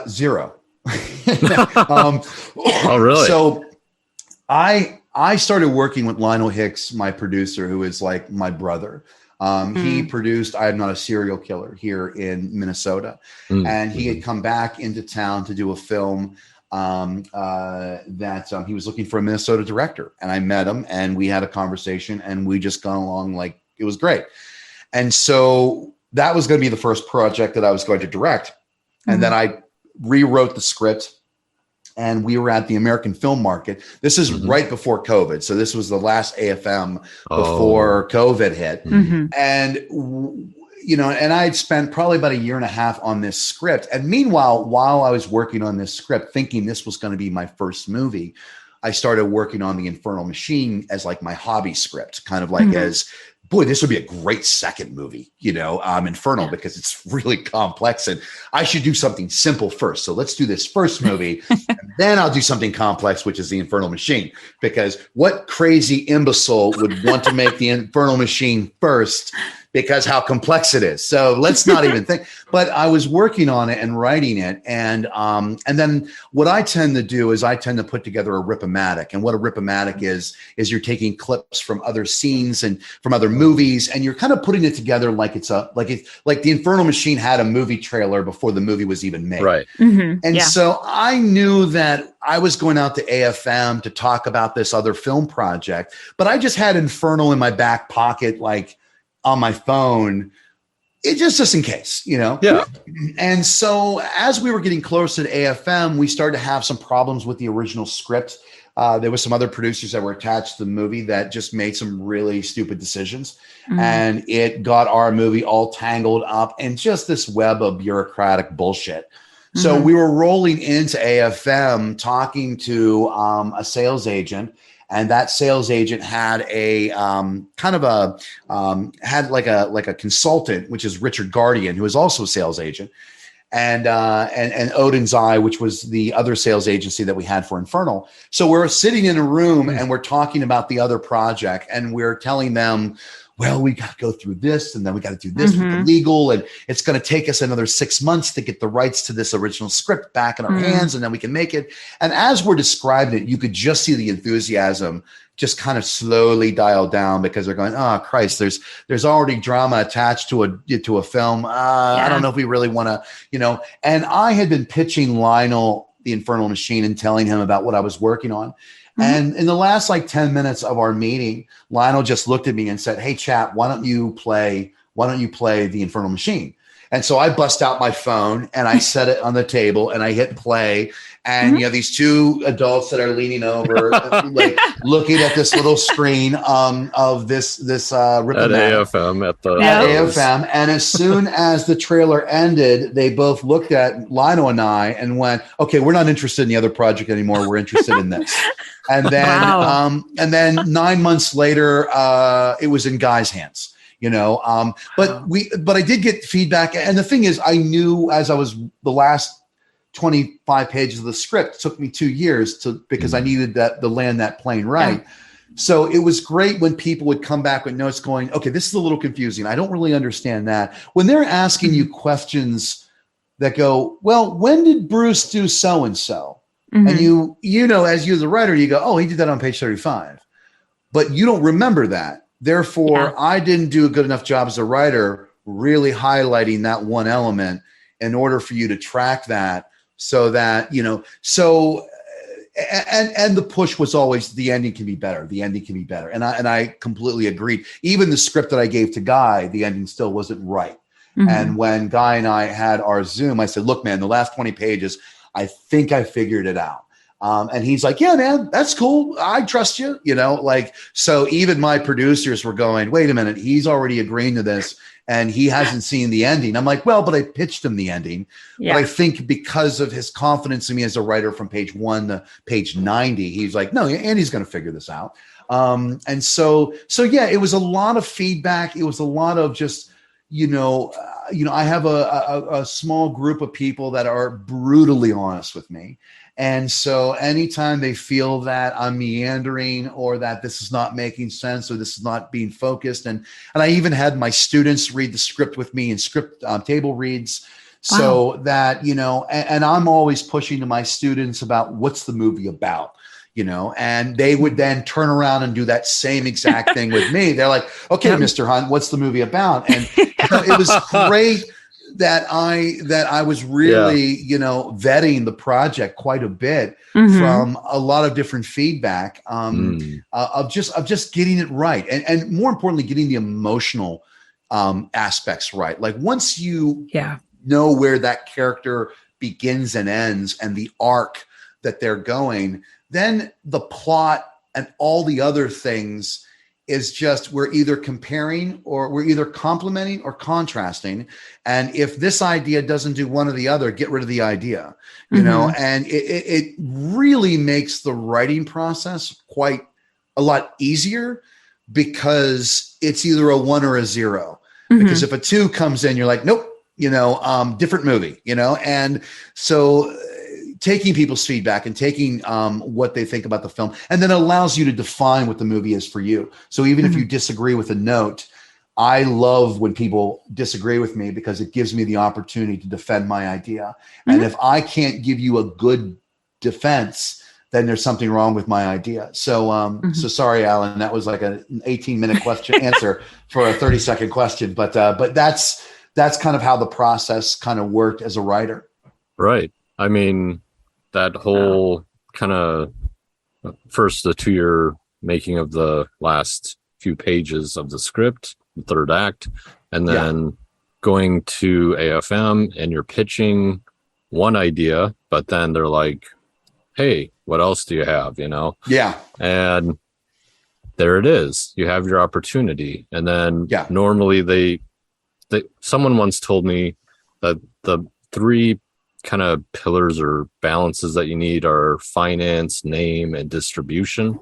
0. Oh, really? So I started working with Lionel Hicks, my producer, who is like my brother. He produced I Am Not a Serial Killer here in Minnesota. And he had come back into town to do a film that he was looking for a Minnesota director. And I met him, and we had a conversation, and we just gone along like it was great. And so that was going to be the first project that I was going to direct. And then I rewrote the script, and we were at the American Film Market. This is right before COVID. So this was the last AFM before COVID hit. And, and I had spent probably about a year and a half on this script. And meanwhile, while I was working on this script, thinking this was going to be my first movie, I started working on the Infernal Machine as like my hobby script, kind of like as, boy, this would be a great second movie, Infernal, because it's really complex, and I should do something simple first. So let's do this first movie, and then I'll do something complex, which is the Infernal Machine, because what crazy imbecile would want to make the Infernal Machine first because how complex it is. So let's not even think. But I was working on it and writing it, and then what I tend to do is I tend to put together a rip-o-matic. And what a rip-o-matic is you're taking clips from other scenes and from other movies, and you're kind of putting it together like like the Infernal Machine had a movie trailer before the movie was even made. Right. And so I knew that I was going out to AFM to talk about this other film project, but I just had Infernal in my back pocket, like on my phone, just in case, Yeah. And so as we were getting closer to AFM, we started to have some problems with the original script. There was some other producers that were attached to the movie that just made some really stupid decisions. And it got our movie all tangled up in just this web of bureaucratic bullshit. So we were rolling into AFM talking to a sales agent, and that sales agent had a had like a consultant, which is Richard Guardian, who is also a sales agent, and Odin's Eye, which was the other sales agency that we had for Infernal. So we're sitting in a room and we're talking about the other project, and we're telling them, well, we got to go through this, and then we got to do this with the legal, and it's going to take us another 6 months to get the rights to this original script back in our hands, and then we can make it. And as we're describing it, you could just see the enthusiasm just kind of slowly dial down, because they're going, oh Christ, there's already drama attached to a film. I don't know if we really want to, And I had been pitching Lionel the Infernal Machine and telling him about what I was working on. And in the last 10 minutes of our meeting, Lionel just looked at me and said, hey, chap, why don't you play the Infernal Machine? And so I bust out my phone and I set it on the table and I hit play. And these two adults that are leaning over, looking at this little screen of this at AFM at AFM. And as soon as the trailer ended, they both looked at Lionel and I and went, "Okay, we're not interested in the other project anymore. We're interested in this." And then 9 months later, it was in Guy's hands. But I did get feedback, and the thing is, I knew as I was the last 25 pages of the script took me 2 years because I needed to land that plane right. Yeah. So it was great when people would come back with notes going, okay, this is a little confusing. I don't really understand that. When they're asking you questions that go, well, when did Bruce do so-and-so? And as you as a writer, you go, oh, he did that on page 35, but you don't remember that. Therefore, I didn't do a good enough job as a writer really highlighting that one element in order for you to track that, so that, and the push was always the ending can be better. The ending can be better. And I completely agreed. Even the script that I gave to Guy, the ending still wasn't right. And when Guy and I had our Zoom, I said, look, man, the last 20 pages, I think I figured it out. And he's like, yeah, man, that's cool. I trust you, so even my producers were going, wait a minute, he's already agreeing to this and he hasn't seen the ending. I'm like, well, but I pitched him the ending. Yeah. But I think because of his confidence in me as a writer from page 1 to page 90, he's like, no, Andy's going to figure this out. And so yeah, it was a lot of feedback. It was a lot of just, I have a small group of people that are brutally honest with me. And so anytime they feel that I'm meandering or that this is not making sense or this is not being focused, and I even had my students read the script with me in script table reads, so that, and I'm always pushing to my students about what's the movie about, and they would then turn around and do that same exact thing with me. They're like, okay, Mr. Hunt, what's the movie about? And it was great that I was really, vetting the project quite a bit from a lot of different feedback of just getting it right. And more importantly, getting the emotional aspects right. Like once you know where that character begins and ends and the arc that they're going, then the plot and all the other things is just, we're either comparing or we're either complementing or contrasting. And if this idea doesn't do one or the other, get rid of the idea, and it really makes the writing process quite a lot easier because it's either a 1 or a 0. Because if a 2 comes in, you're like, nope, different movie, and so taking people's feedback and taking what they think about the film, and then allows you to define what the movie is for you. So even if you disagree with a note, I love when people disagree with me because it gives me the opportunity to defend my idea. And if I can't give you a good defense, then there's something wrong with my idea. So, so sorry, Alan, that was like an 18-minute question answer for a 30-second question. But that's kind of how the process kind of worked as a writer. Right. I mean, that whole kind of first, the 2-year making of the last few pages of the script, the third act, and then going to AFM and you're pitching one idea, but then they're like, hey, what else do you have? Yeah. And there it is. You have your opportunity. And then normally someone once told me that the 3 kind of pillars or balances that you need are finance, name, and distribution.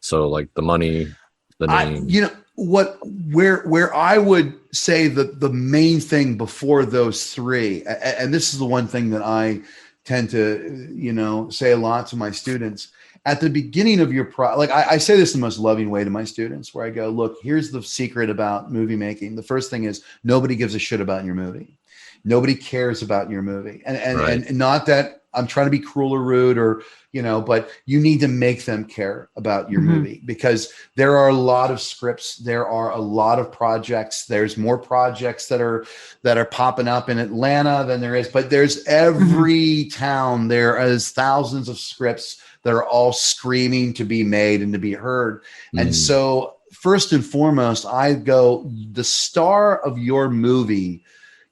So like the money, the name. Where I would say that the main thing before those 3, and this is the one thing that I tend to, say a lot to my students at the beginning of your I say this in the most loving way to my students, where I go, look, here's the secret about movie making. The first thing is nobody gives a shit about your movie. Nobody cares about your movie. And not that I'm trying to be cruel or rude or, but you need to make them care about your movie, because there are a lot of scripts. There are a lot of projects. There's more projects that are popping up in Atlanta than there is, but there's every town. There is thousands of scripts that are all screaming to be made and to be heard. And so first and foremost, I go, the star of your movie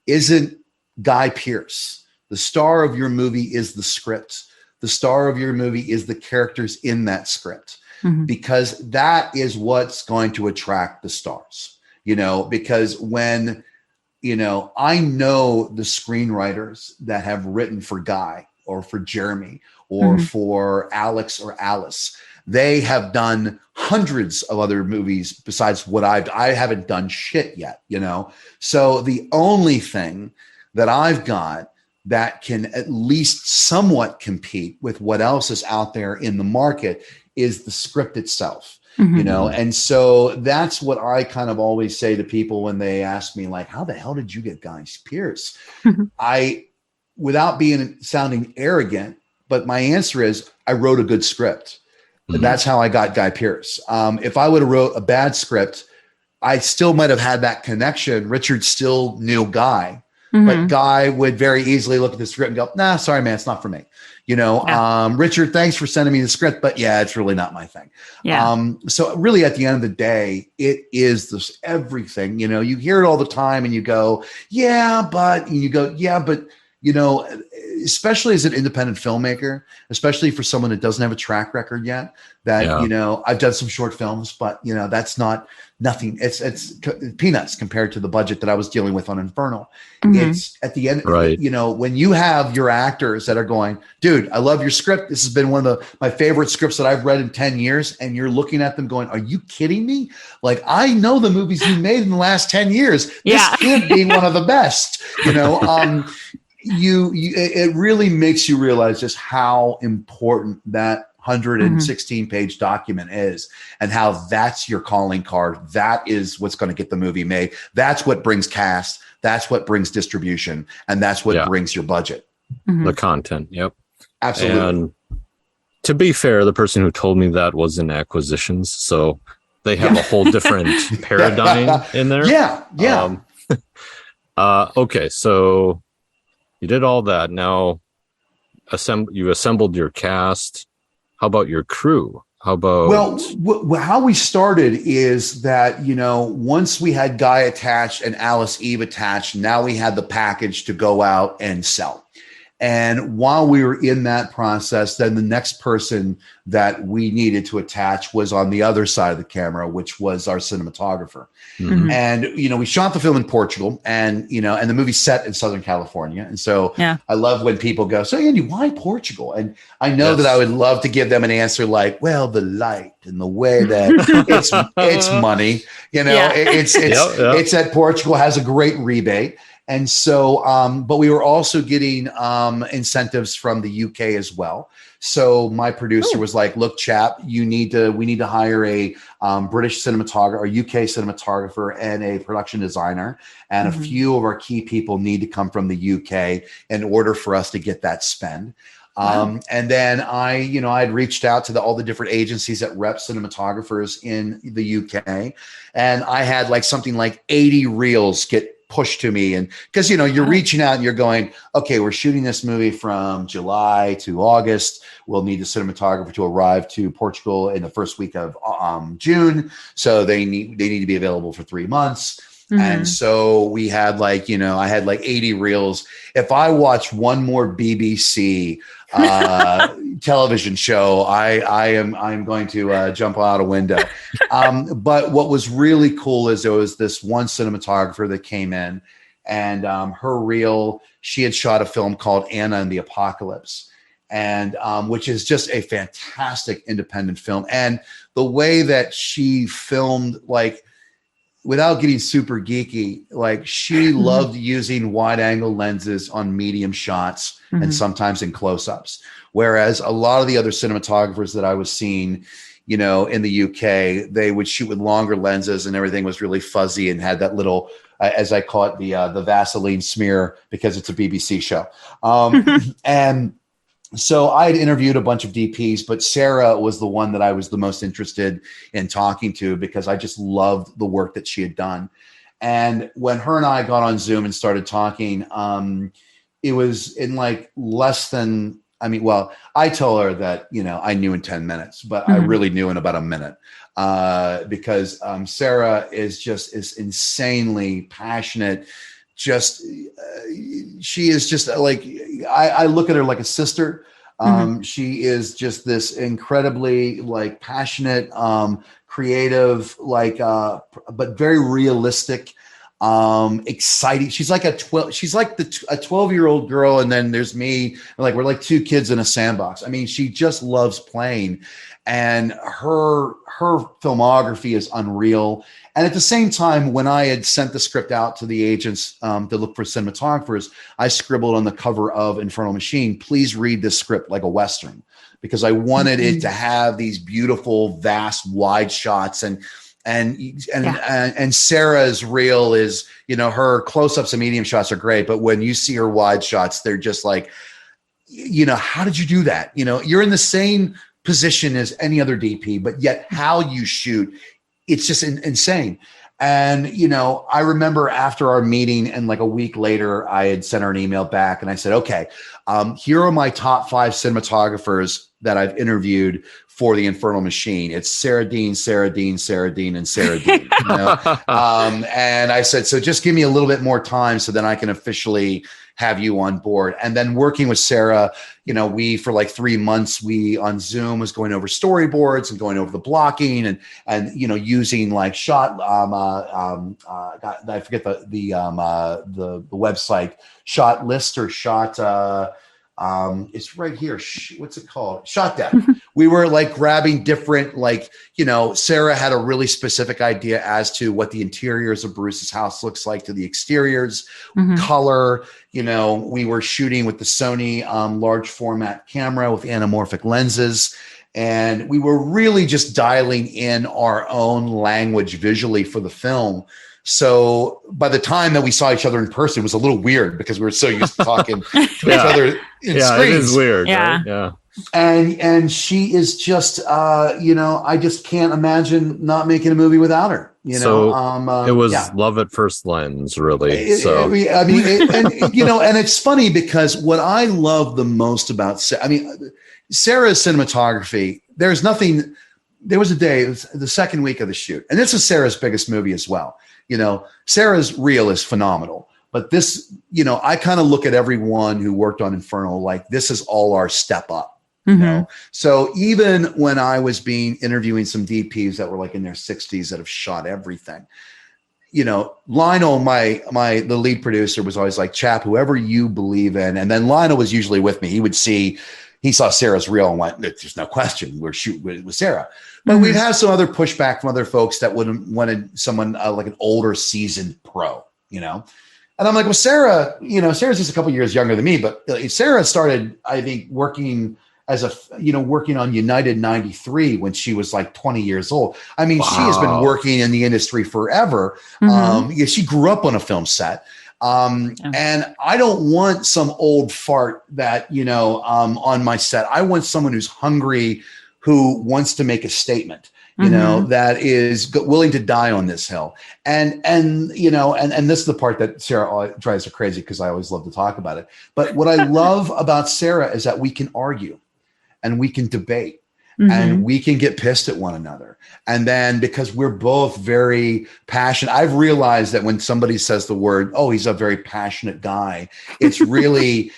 isn't Guy Pearce. The star of your movie is the script. The star of your movie is the characters in that script, because that is what's going to attract the stars, because when, I know the screenwriters that have written for Guy or for Jeremy or for Alex or Alice. They have done hundreds of other movies besides what I haven't done shit yet, So the only thing that I've got that can at least somewhat compete with what else is out there in the market is the script itself, and so that's what I kind of always say to people when they ask me, like, how the hell did you get Guy Pearce? Without sounding arrogant, but my answer is I wrote a good script. And that's how I got Guy Pearce. If I would have wrote a bad script, I still might have had that connection. Richard still knew Guy. But Guy would very easily look at the script and go, nah, sorry, man, it's not for me. Richard, thanks for sending me the script, but yeah, it's really not my thing. So really at the end of the day, it is this everything, you hear it all the time and you go, especially as an independent filmmaker, especially for someone that doesn't have a track record yet, that, I've done some short films, but that's not nothing. It's peanuts compared to the budget that I was dealing with on Infernal. It's at the end, when you have your actors that are going, dude, I love your script. This has been one of my favorite scripts that I've read in 10 years. And you're looking at them going, are you kidding me? Like, I know the movies you made in the last 10 years. This can't be one of the best, it really makes you realize just how important that 116-page document is, and how that's your calling card. That is what's going to get the movie made. That's what brings cast. That's what brings distribution, and that's what brings your budget. The content. Yep. Absolutely. And to be fair, the person who told me that was in acquisitions, so they have a whole different paradigm in there. Yeah. Okay, so you did all that. Now, you assembled your cast. How about your crew? How about... Well, how we started is that, once we had Guy attached and Alice Eve attached, now we had the package to go out and sell. And while we were in that process, then the next person that we needed to attach was on the other side of the camera, which was our cinematographer. And, we shot the film in Portugal, and the movie's set in Southern California. And so I love when people go, so Andy, why Portugal? And I know that I would love to give them an answer like, well, the light and the way that it's money, it's that Portugal has a great rebate. And so, but we were also getting incentives from the UK as well. So my producer was like, look, chap, we need to hire a British cinematographer or UK cinematographer and a production designer. And a few of our key people need to come from the UK in order for us to get that spend. And then I'd reached out to all the different agencies that rep cinematographers in the UK, and I had like something like 80 reels get pushed to me. And because, you're reaching out and you're going, okay, we're shooting this movie from July to August. We'll need a cinematographer to arrive to Portugal in the first week of June. So they need to be available for 3 months. And so we had I had like 80 reels. If I watch one more BBC television show, I'm going to jump out a window. But what was really cool is there was this one cinematographer that came in, and her reel, she had shot a film called Anna and the Apocalypse, and which is just a fantastic independent film. And the way that she filmed, like, without getting super geeky, like, she loved using wide angle lenses on medium shots and sometimes in close-ups. Whereas a lot of the other cinematographers that I was seeing, in the UK, they would shoot with longer lenses and everything was really fuzzy and had that little, as I call it, the Vaseline smear, because it's a BBC show. And so I had interviewed a bunch of DPs, but Sarah was the one that I was the most interested in talking to because I just loved the work that she had done. And when her and I got on Zoom and started talking, it was in like less than, I told her that, I knew in 10 minutes, but I really knew in about a minute because Sarah is insanely passionate. She is just like, I look at her like a sister. She is just this incredibly like passionate, creative, but very realistic, exciting. She's like a 12-year-old girl. And then there's me, like, we're like two kids in a sandbox. I mean, she just loves playing, and her filmography is unreal. And at the same time, when I had sent the script out to the agents to look for cinematographers, I scribbled on the cover of Infernal Machine, please read this script like a Western, because I wanted it to have these beautiful, vast, wide shots. And Sarah's reel is, her close-ups and medium shots are great, but when you see her wide shots, they're just like, how did you do that? You're in the same position as any other DP, but yet how you shoot, it's just insane. And, I remember after our meeting and like a week later, I had sent her an email back and I said, okay, here are my top 5 cinematographers that I've interviewed for the Infernal Machine. It's Sarah Dean, and Sarah Dean. And I said, so just give me a little bit more time so then I can officially have you on board. And then working with Sarah, we, for like 3 months, we on Zoom was going over storyboards and going over the blocking and using like shot, I forget the website, Shot List or Shot, it's right here. What's it called? Shot Deck. We were like grabbing different, Sarah had a really specific idea as to what the interiors of Bruce's house looks like to the exteriors, color. We were shooting with the Sony large format camera with anamorphic lenses. And we were really just dialing in our own language visually for the film. So by the time that we saw each other in person, it was a little weird because we were so used to talking to each other in screens. It is weird. Yeah. Right? Yeah. And she is just, I just can't imagine not making a movie without her. It was love at first lens, really. And it's funny because what I love the most about, Sarah's cinematography, there was a day, it was the second week of the shoot, and this is Sarah's biggest movie as well. Sarah's reel is phenomenal, but this, I kind of look at everyone who worked on Infernal like this is all our step up. So even when I was interviewing some DPs that were like in their 60s that have shot everything, Lionel, the lead producer, was always like, chap, whoever you believe in. And then Lionel was usually with me. He saw Sarah's reel and went, there's no question, we're shooting with Sarah. But we'd have some other pushback from other folks that wanted someone like an older seasoned pro, And I'm like, well, Sarah, Sarah's just a couple years younger than me, but Sarah started, I think, working working on United 93 when she was like 20 years old. I mean, She has been working in the industry forever. She grew up on a film set. And I don't want some old fart that, on my set. I want someone who's hungry, who wants to make a statement. That is willing to die on this hill. And this is the part that Sarah drives her crazy because I always love to talk about it. But what I love about Sarah is that we can argue and we can debate and we can get pissed at one another. And then because we're both very passionate, I've realized that when somebody says the word, oh, he's a very passionate guy, it's really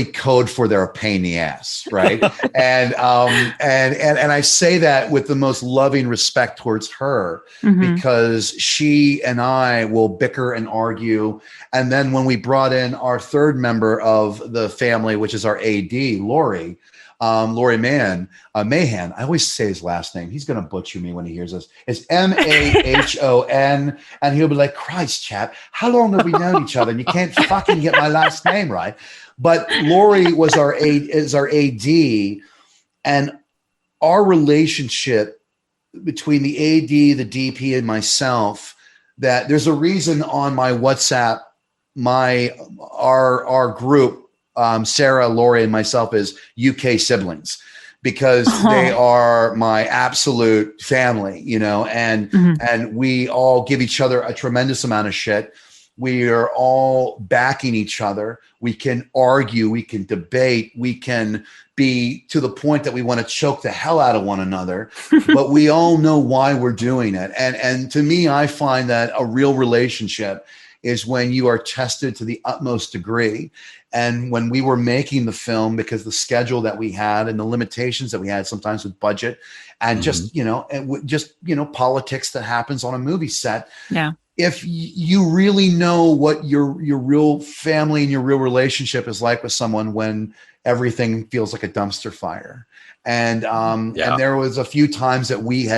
code for they're a pain in the ass, right? and I say that with the most loving respect towards her because she and I will bicker and argue. And then when we brought in our third member of the family, which is our AD, Laurie Mahan. I always say his last name. He's going to butcher me when he hears this. It's Mahon. And he'll be like, Christ, chap, how long have we known each other? And you can't fucking get my last name right. But Laurie is our AD, and our relationship between the AD, the DP, and myself, that there's a reason on my WhatsApp, our group, Sarah, Laurie, and myself is UK siblings, because they are my absolute family, and we all give each other a tremendous amount of shit. We are all backing each other. We can argue, we can debate, we can be to the point that we want to choke the hell out of one another, but we all know why we're doing it. And to me, I find that a real relationship is when you are tested to the utmost degree. And when we were making the film, because the schedule that we had and the limitations that we had sometimes with budget and just politics that happens on a movie set. Yeah. If you really know what your real family and your real relationship is like with someone when everything feels like a dumpster fire. And and there was a few times that we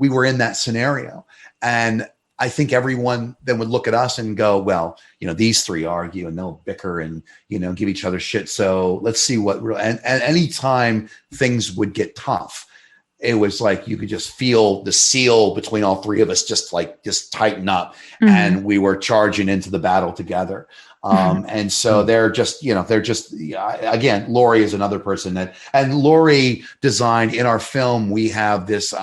were in that scenario. And I think everyone then would look at us and go, well, these three argue and they'll bicker and, give each other shit. So let's see and anytime things would get tough, it was like you could just feel the seal between all three of us just tighten up, and we were charging into the battle together. And so they're just again, Laurie is another person and Laurie designed in our film. We have this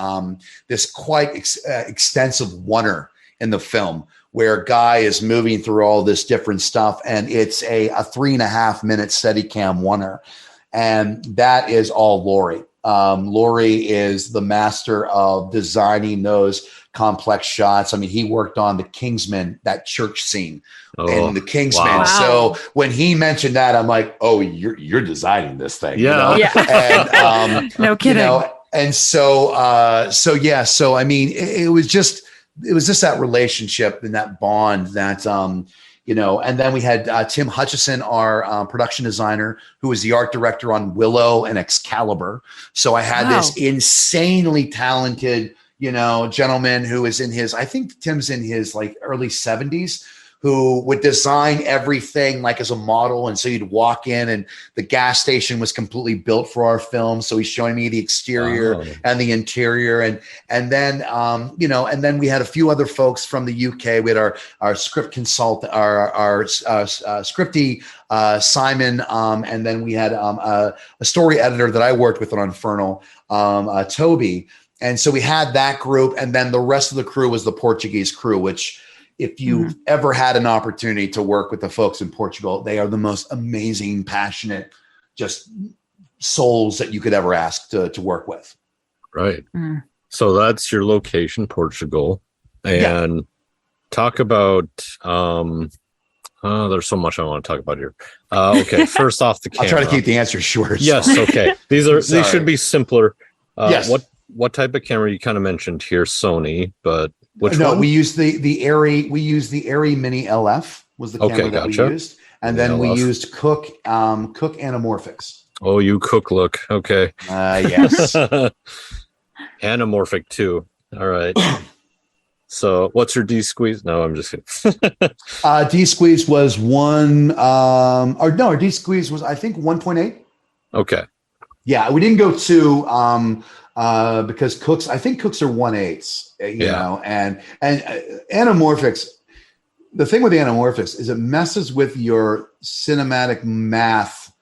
quite extensive oneer in the film where Guy is moving through all this different stuff, and it's a 3.5 minute Steadicam oneer, and that is all Laurie. Laurie is the master of designing those complex shots. I mean, he worked on the Kingsman, that church scene in the Kingsman. Wow. So when he mentioned that, I'm like, oh, you're designing this thing. Yeah. And, no kidding. And so I mean, it was just that relationship and that bond that, and then we had Tim Hutchison, our production designer, who was the art director on Willow and Excalibur. So I had this insanely talented, gentleman who is I think Tim's in his like early 70s, who would design everything like as a model. And so you'd walk in and the gas station was completely built for our film. So he's showing me the exterior and the interior. And then, and then we had a few other folks from the UK. We had our script consultant, our scripty, Simon. And then we had a story editor that I worked with on Infernal, Toby. And so we had that group. And then the rest of the crew was the Portuguese crew, which, if you've ever had an opportunity to work with the folks in Portugal, they are the most amazing, passionate, just souls that you could ever ask to work with. Right. So that's your location, Portugal. And talk about, there's so much I want to talk about here. Okay. First off the camera. I'll try to keep the answers short. Yes. Okay. These should be simpler. Yes. What type of camera? You kind of mentioned here, Sony, but which one? We used the Arri. We used the Arri Mini LF was the camera that we used, and then we used Cook Anamorphics. Oh, you Cook look. Okay. Yes. Anamorphic too. All right. So what's your D squeeze? No, I'm just kidding. D squeeze was one, or no, our D squeeze was, I think, 1.8. Okay. Yeah, we didn't go two because Cooks, I think Cooks are 1/8, you know, and anamorphics. The thing with anamorphics is it messes with your cinematic math.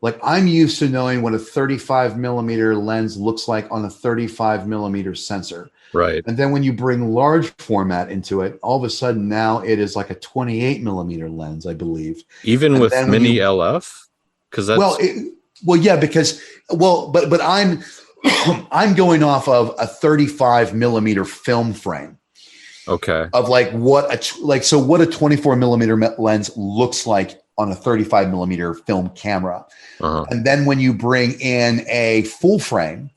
Like I'm used to knowing what a 35 millimeter lens looks like on a 35 millimeter sensor. Right. And then when you bring large format into it, all of a sudden now it is like a 28 millimeter lens, I believe. Even And with then mini LF? Because that's but I'm going off of a 35 millimeter film frame. okay. Of like what a 24 millimeter lens looks like on a 35 millimeter film camera. Uh-huh. And then when you bring in a full frame,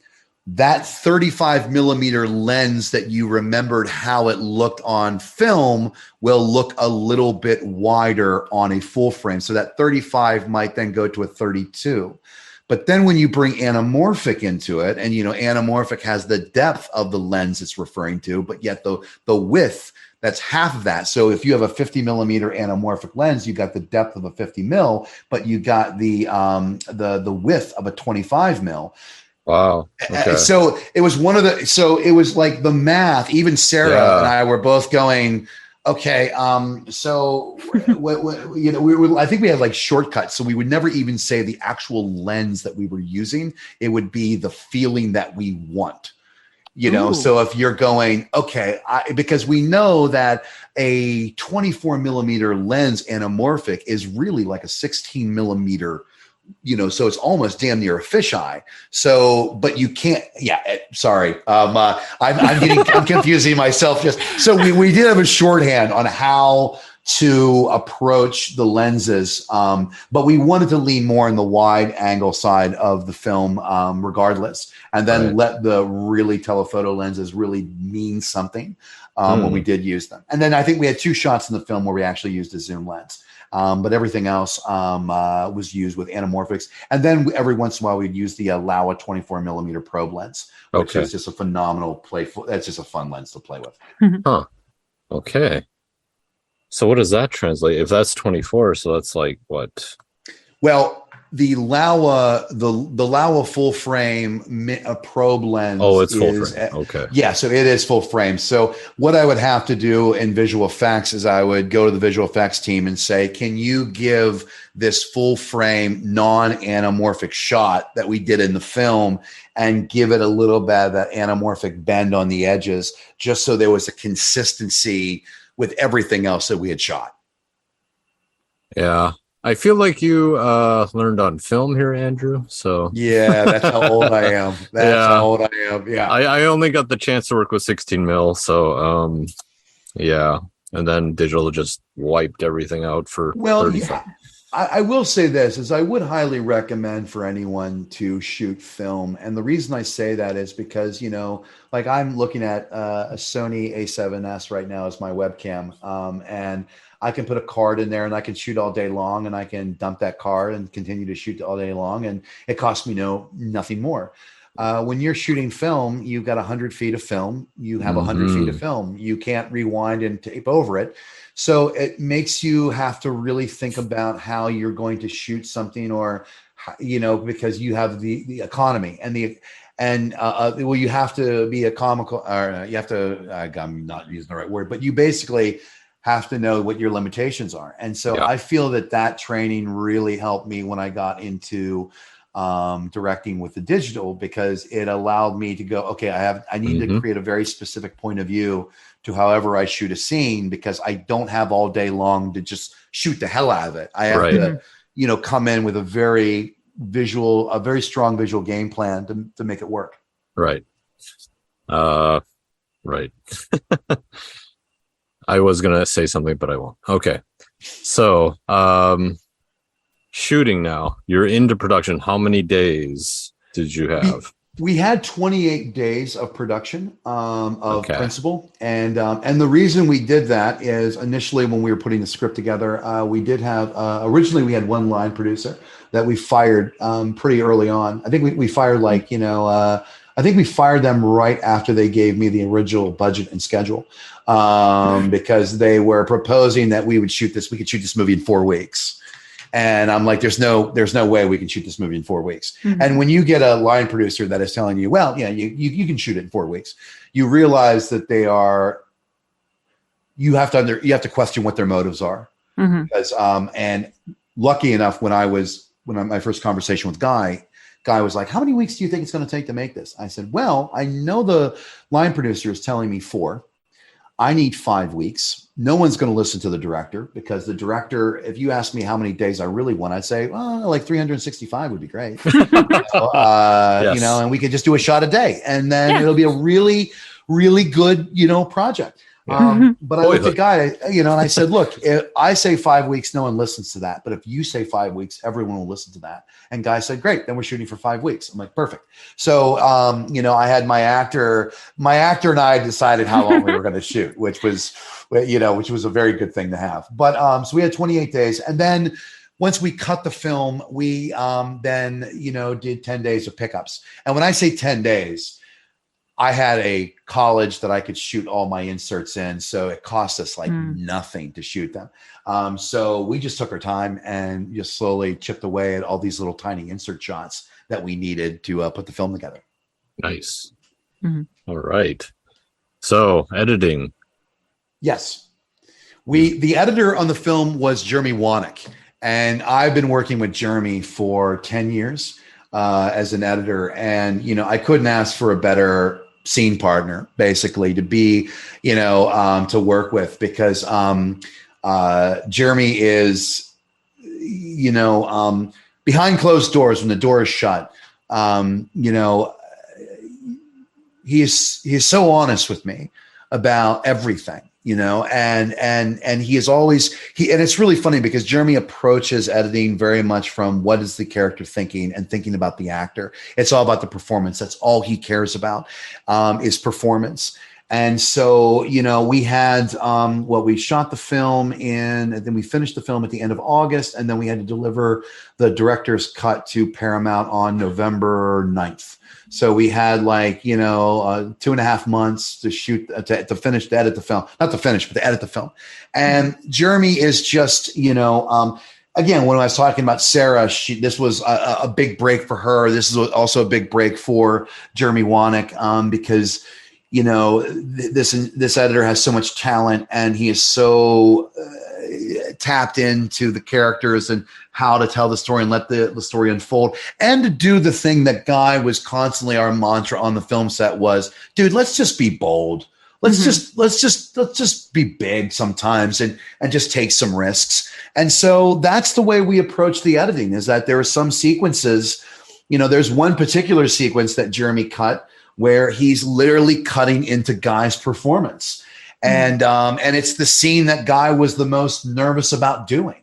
that 35 millimeter lens that you remembered how it looked on film will look a little bit wider on a full frame. So that 35 might then go to a 32. But then when you bring anamorphic into it, and anamorphic has the depth of the lens it's referring to, but yet the width, that's half of that. So if you have a 50 millimeter anamorphic lens, you got the depth of a 50 mil, but you got the width of a 25 mil. Wow. Okay. So it was it was like the math, even Sarah and I were both going, okay. So I think we had like shortcuts. So we would never even say the actual lens that we were using. It would be the feeling that we want, Ooh. So if you're going, okay, because we know that a 24 millimeter lens anamorphic is really like a 16 millimeter, so it's almost damn near a fisheye. So, but you can't. Yeah, sorry. I'm confusing myself. So we did have a shorthand on how to approach the lenses, but we wanted to lean more on the wide angle side of the film, regardless, and then let the really telephoto lenses really mean something when we did use them. And then I think we had 2 shots in the film where we actually used a zoom lens. But everything else was used with anamorphics. And then every once in a while, we'd use the Laowa 24 millimeter probe lens, which is just a phenomenal that's just a fun lens to play with. Huh. Okay. So what does that translate? If that's 24, so that's like what? Well, the Laowa full frame probe lens. Oh, it's full frame. Okay. Yeah, so it is full frame. So what I would have to do in visual effects is I would go to the visual effects team and say, can you give this full frame non-anamorphic shot that we did in the film and give it a little bit of that anamorphic bend on the edges, just so there was a consistency with everything else that we had shot. Yeah. I feel like you learned on film here, Andrew. So yeah, that's how old I am. How old I am. Yeah. I only got the chance to work with 16 mil. So yeah. And then digital just wiped everything out for 35. Yeah. I will say this is I would highly recommend for anyone to shoot film. And the reason I say that is because, like I'm looking at a Sony A7S right now as my webcam. And I can put a card in there and I can shoot all day long, and I can dump that card and continue to shoot all day long. And it costs me nothing more. When you're shooting film, you've got 100 feet of film. You have 100 feet of film. You can't rewind and tape over it. So it makes you have to really think about how you're going to shoot something, or, because you have the economy and you have to be economical, or you have to, I'm not using the right word, but you basically have to know what your limitations are. And so I feel that training really helped me when I got into directing with the digital, because it allowed me to go, okay, I need to create a very specific point of view to however I shoot a scene, because I don't have all day long to just shoot the hell out of it. I have to, come in with a very strong visual game plan to make it work. Right. Right. I was going to say something, but I won't. Okay. So, shooting now, you're into production. How many days did you have? We had 28 days of production of principal. And the reason we did that is initially when we were putting the script together, we did have, originally we had one line producer that we fired pretty early on. I think we fired I think we fired them right after they gave me the original budget and schedule, because they were proposing that we could shoot this movie in 4 weeks. And I'm like, there's no way we can shoot this movie in 4 weeks. Mm-hmm. And when you get a line producer that is telling you, well, yeah, you can shoot it in 4 weeks, you realize that you have to question what their motives are. Mm-hmm. Because, and lucky enough, when my first conversation with Guy was like, how many weeks do you think it's going to take to make this? I said, well, I know the line producer is telling me 4. I need 5 weeks. No one's going to listen to the director, because the director, if you ask me how many days I really want, I'd say, well, like 365 would be great. Yes. And we could just do a shot a day, and then it'll be a really, really good, project. But I looked at Guy, and I said, look, if I say 5 weeks, no one listens to that. But if you say 5 weeks, everyone will listen to that. And Guy said, great, then we're shooting for 5 weeks. I'm like, perfect. So, I had my actor and I decided how long we were going to shoot, which was a very good thing to have. But, so we had 28 days. And then once we cut the film, we, did 10 days of pickups. And when I say 10 days, I had a college that I could shoot all my inserts in, so it cost us nothing to shoot them. So we just took our time and just slowly chipped away at all these little tiny insert shots that we needed to put the film together. Nice. Mm-hmm. All right. So editing. Yes. The editor on the film was Jeremy Wanick, and I've been working with Jeremy for 10 years as an editor. And, I couldn't ask for a better scene partner, basically, to be, to work with, because Jeremy is, behind closed doors, when the door is shut, he is so honest with me about everything. And he is always, and it's really funny because Jeremy approaches editing very much from what is the character thinking and thinking about the actor. It's all about the performance. That's all he cares about, is performance. And so, we had, we shot the film and then we finished the film at the end of August, and then we had to deliver the director's cut to Paramount on November 9th. So we had 2.5 months to shoot, to edit the film, not to finish, but to edit the film. And Jeremy is just, again, when I was talking about Sarah, this was a big break for her. This is also a big break for Jeremy Wanick, because, this editor has so much talent, and he is so tapped into the characters and how to tell the story and let the story unfold, and to do the thing that Guy was constantly our mantra on the film set was, dude, let's just be bold. Let's just be big sometimes and just take some risks. And so that's the way we approach the editing, is that there are some sequences, there's one particular sequence that Jeremy cut where he's literally cutting into Guy's performance. And it's the scene that Guy was the most nervous about doing,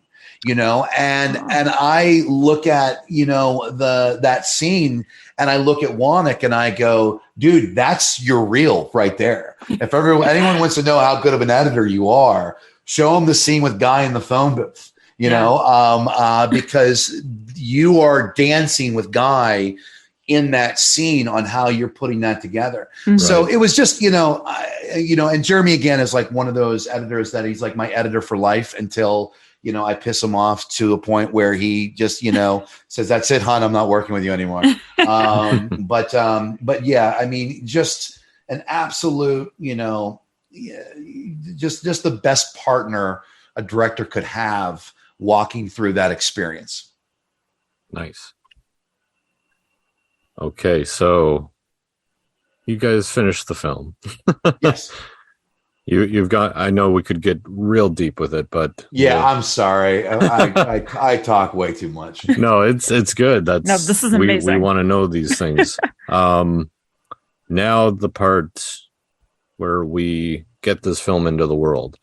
and I look at, that scene, and I look at Wanick and I go, dude, that's your reel right there. If anyone wants to know how good of an editor you are, show them the scene with Guy in the phone booth, because you are dancing with Guy in that scene on how you're putting that together. Mm-hmm. So it was just, and Jeremy again is like one of those editors that he's like my editor for life until, I piss him off to a point where he just, says, that's it, hon, I'm not working with you anymore. But yeah, I mean, just an absolute, just the best partner a director could have walking through that experience. Nice. Okay, so you guys finished the film. Yes. You've got, I know we could get real deep with it, but yeah, I'm sorry. I talk way too much. No, it's good. No, this is amazing. We want to know these things. Now the part where we get this film into the world.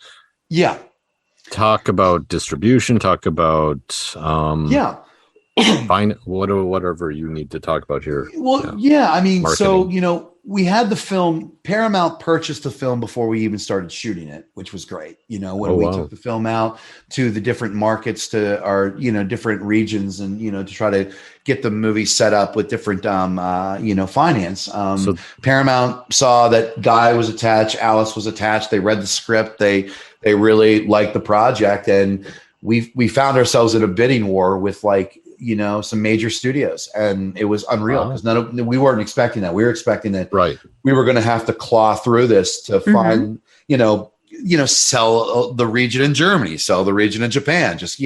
Yeah. Talk about distribution, talk about find whatever you need to talk about here. Well, yeah, I mean, marketing. So, we had the film. Paramount purchased the film before we even started shooting it, which was great. When we took the film out to the different markets, to our, different regions, and, to try to get the movie set up with different, finance. So Paramount saw that Guy was attached, Alice was attached. They read the script. They really liked the project. And we found ourselves in a bidding war with some major studios, and it was unreal because we weren't expecting that. We were expecting that we were going to have to claw through this to find, sell the region in Germany, sell the region in Japan, just,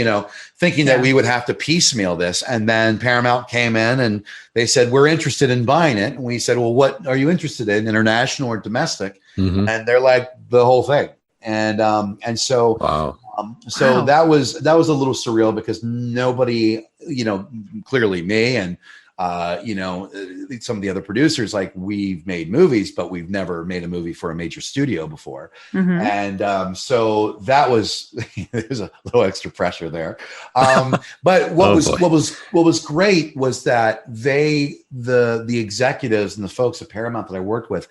thinking that we would have to piecemeal this. And then Paramount came in and they said, we're interested in buying it. And we said, well, what are you interested in, international or domestic? And they're like, the whole thing. And so, that was a little surreal because nobody, clearly me and, some of the other producers, we've made movies, but we've never made a movie for a major studio before. And so that was, there's a little extra pressure there. But what was great was that the executives and the folks at Paramount that I worked with,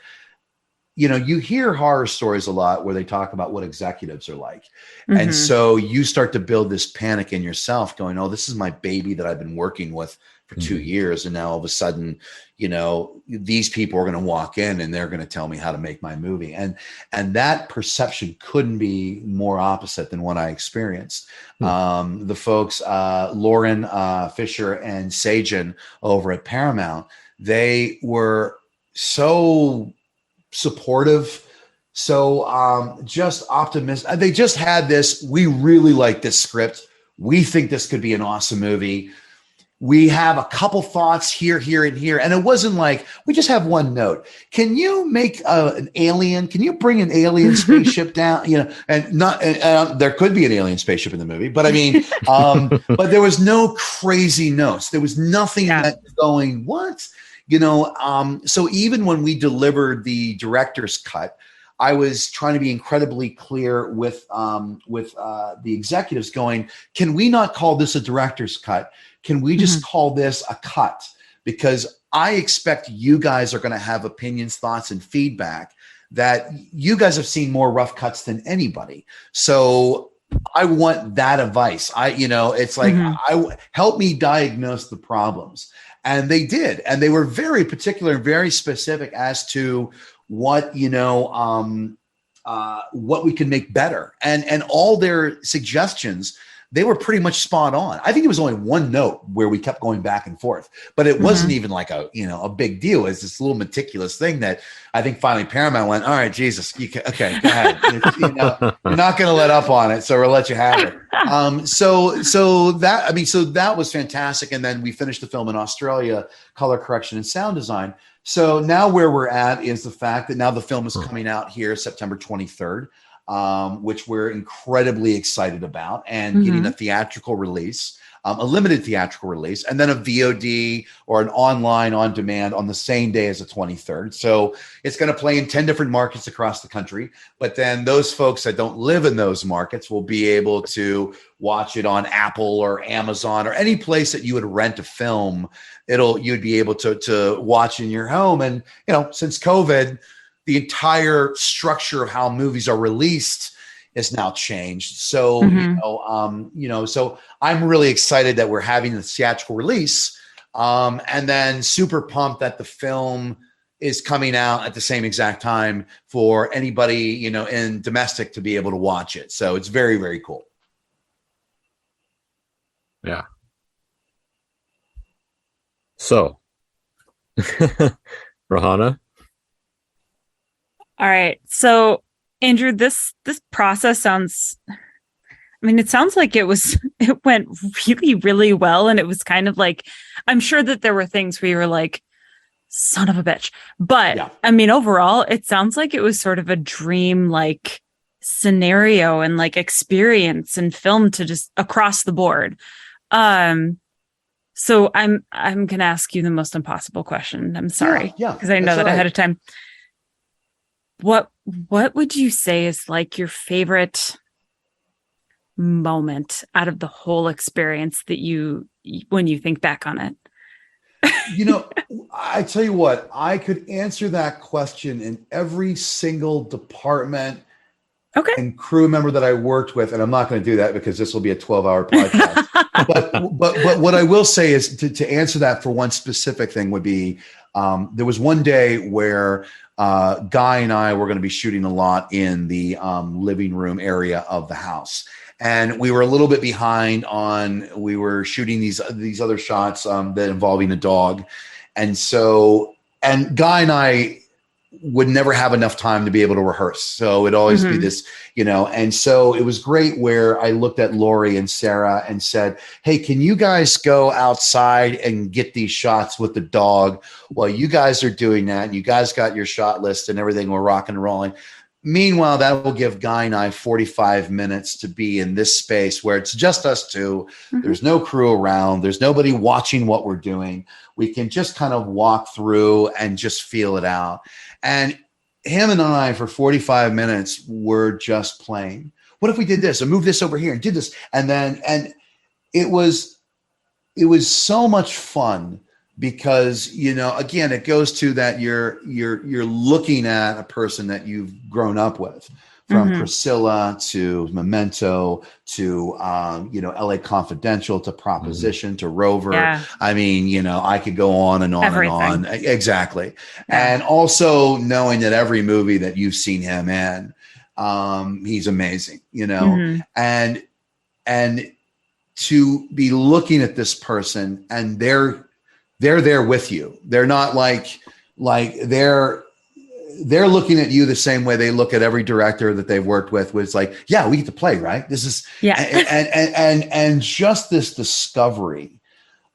you hear horror stories a lot where they talk about what executives are like. And so you start to build this panic in yourself going, oh, this is my baby that I've been working with for 2 years. And now all of a sudden, these people are going to walk in and they're going to tell me how to make my movie. And that perception couldn't be more opposite than what I experienced. The folks, Lauren Fisher and Sajan over at Paramount, they were so supportive, so just optimistic. They just had this, we really like this script. We think this could be an awesome movie. We have a couple thoughts here, and here. And it wasn't like, we just have one note. Can you make an alien? Can you bring an alien spaceship down? And there could be an alien spaceship in the movie, but I mean, but there was no crazy notes. There was nothing that going, what? So even when we delivered the director's cut, I was trying to be incredibly clear with the executives going, can we not call this a director's cut? Can we just call this a cut? Because I expect you guys are going to have opinions, thoughts, and feedback that you guys have seen more rough cuts than anybody. So I want that advice. It's like, help me diagnose the problems. And they did. And they were very particular and very specific as to what, what we can make better. And all their suggestions, they were pretty much spot on. I think it was only one note where we kept going back and forth, but it wasn't even like a big deal. It's this little meticulous thing that I think finally Paramount went, all right, Jesus, okay, go ahead. You're not going to let up on it. So we'll let you have it. So that was fantastic. And then we finished the film in Australia, color correction and sound design. So now where we're at is the fact that now the film is coming out here September 23rd. Which we're incredibly excited about, and getting a theatrical release, a limited theatrical release, and then a VOD or an online on demand on the same day as the 23rd. So it's going to play in 10 different markets across the country. But then those folks that don't live in those markets will be able to watch it on Apple or Amazon or any place that you would rent a film. You'd be able to watch in your home. And, since COVID, the entire structure of how movies are released is now changed. So, so I'm really excited that we're having the theatrical release, and then super pumped that the film is coming out at the same exact time for anybody, in domestic to be able to watch it. So it's very, very cool. Yeah. So, Rahana? All right. So, Andrew, this process sounds, it sounds like it went really, really well. And it was kind of like, I'm sure that there were things where you were like, son of a bitch. But overall, it sounds like it was sort of a dream scenario and experience and film to just across the board. So I'm going to ask you the most impossible question. I'm sorry. Yeah. Because I know that ahead of time. What would you say is your favorite moment out of the whole experience that when you think back on it? I tell you what, I could answer that question in every single department Okay. and crew member that I worked with, and I'm not going to do that because this will be a 12-hour podcast. but what I will say is to answer that for one specific thing would be there was one day where Guy and I were going to be shooting a lot in the living room area of the house. And we were a little bit behind we were shooting these other shots that involving a dog. And Guy and I would never have enough time to be able to rehearse. So it'd always be this, and so it was great where I looked at Lori and Sarah and said, hey, can you guys go outside and get these shots with the dog while you guys are doing that? And you guys got your shot list and everything. We're rocking and rolling. Meanwhile, that will give Guy and I 45 minutes to be in this space where it's just us two. There's no crew around. There's nobody watching what we're doing. We can just kind of walk through and just feel it out. And him and I, for 45 minutes, were just playing. What if we did this and moved this over here and did this? And it was so much fun because, again, it goes to that you're looking at a person that you've grown up with, from Priscilla to Memento to, LA Confidential to Proposition to Rover. Yeah. I mean, I could go on and on Everything. and on. Exactly. Yeah. And also knowing that every movie that you've seen him in, he's amazing, and to be looking at this person and they're there with you. They're not like they're looking at you the same way they look at every director that they've worked with. It's like, yeah, we get to play, right? This is, and just this discovery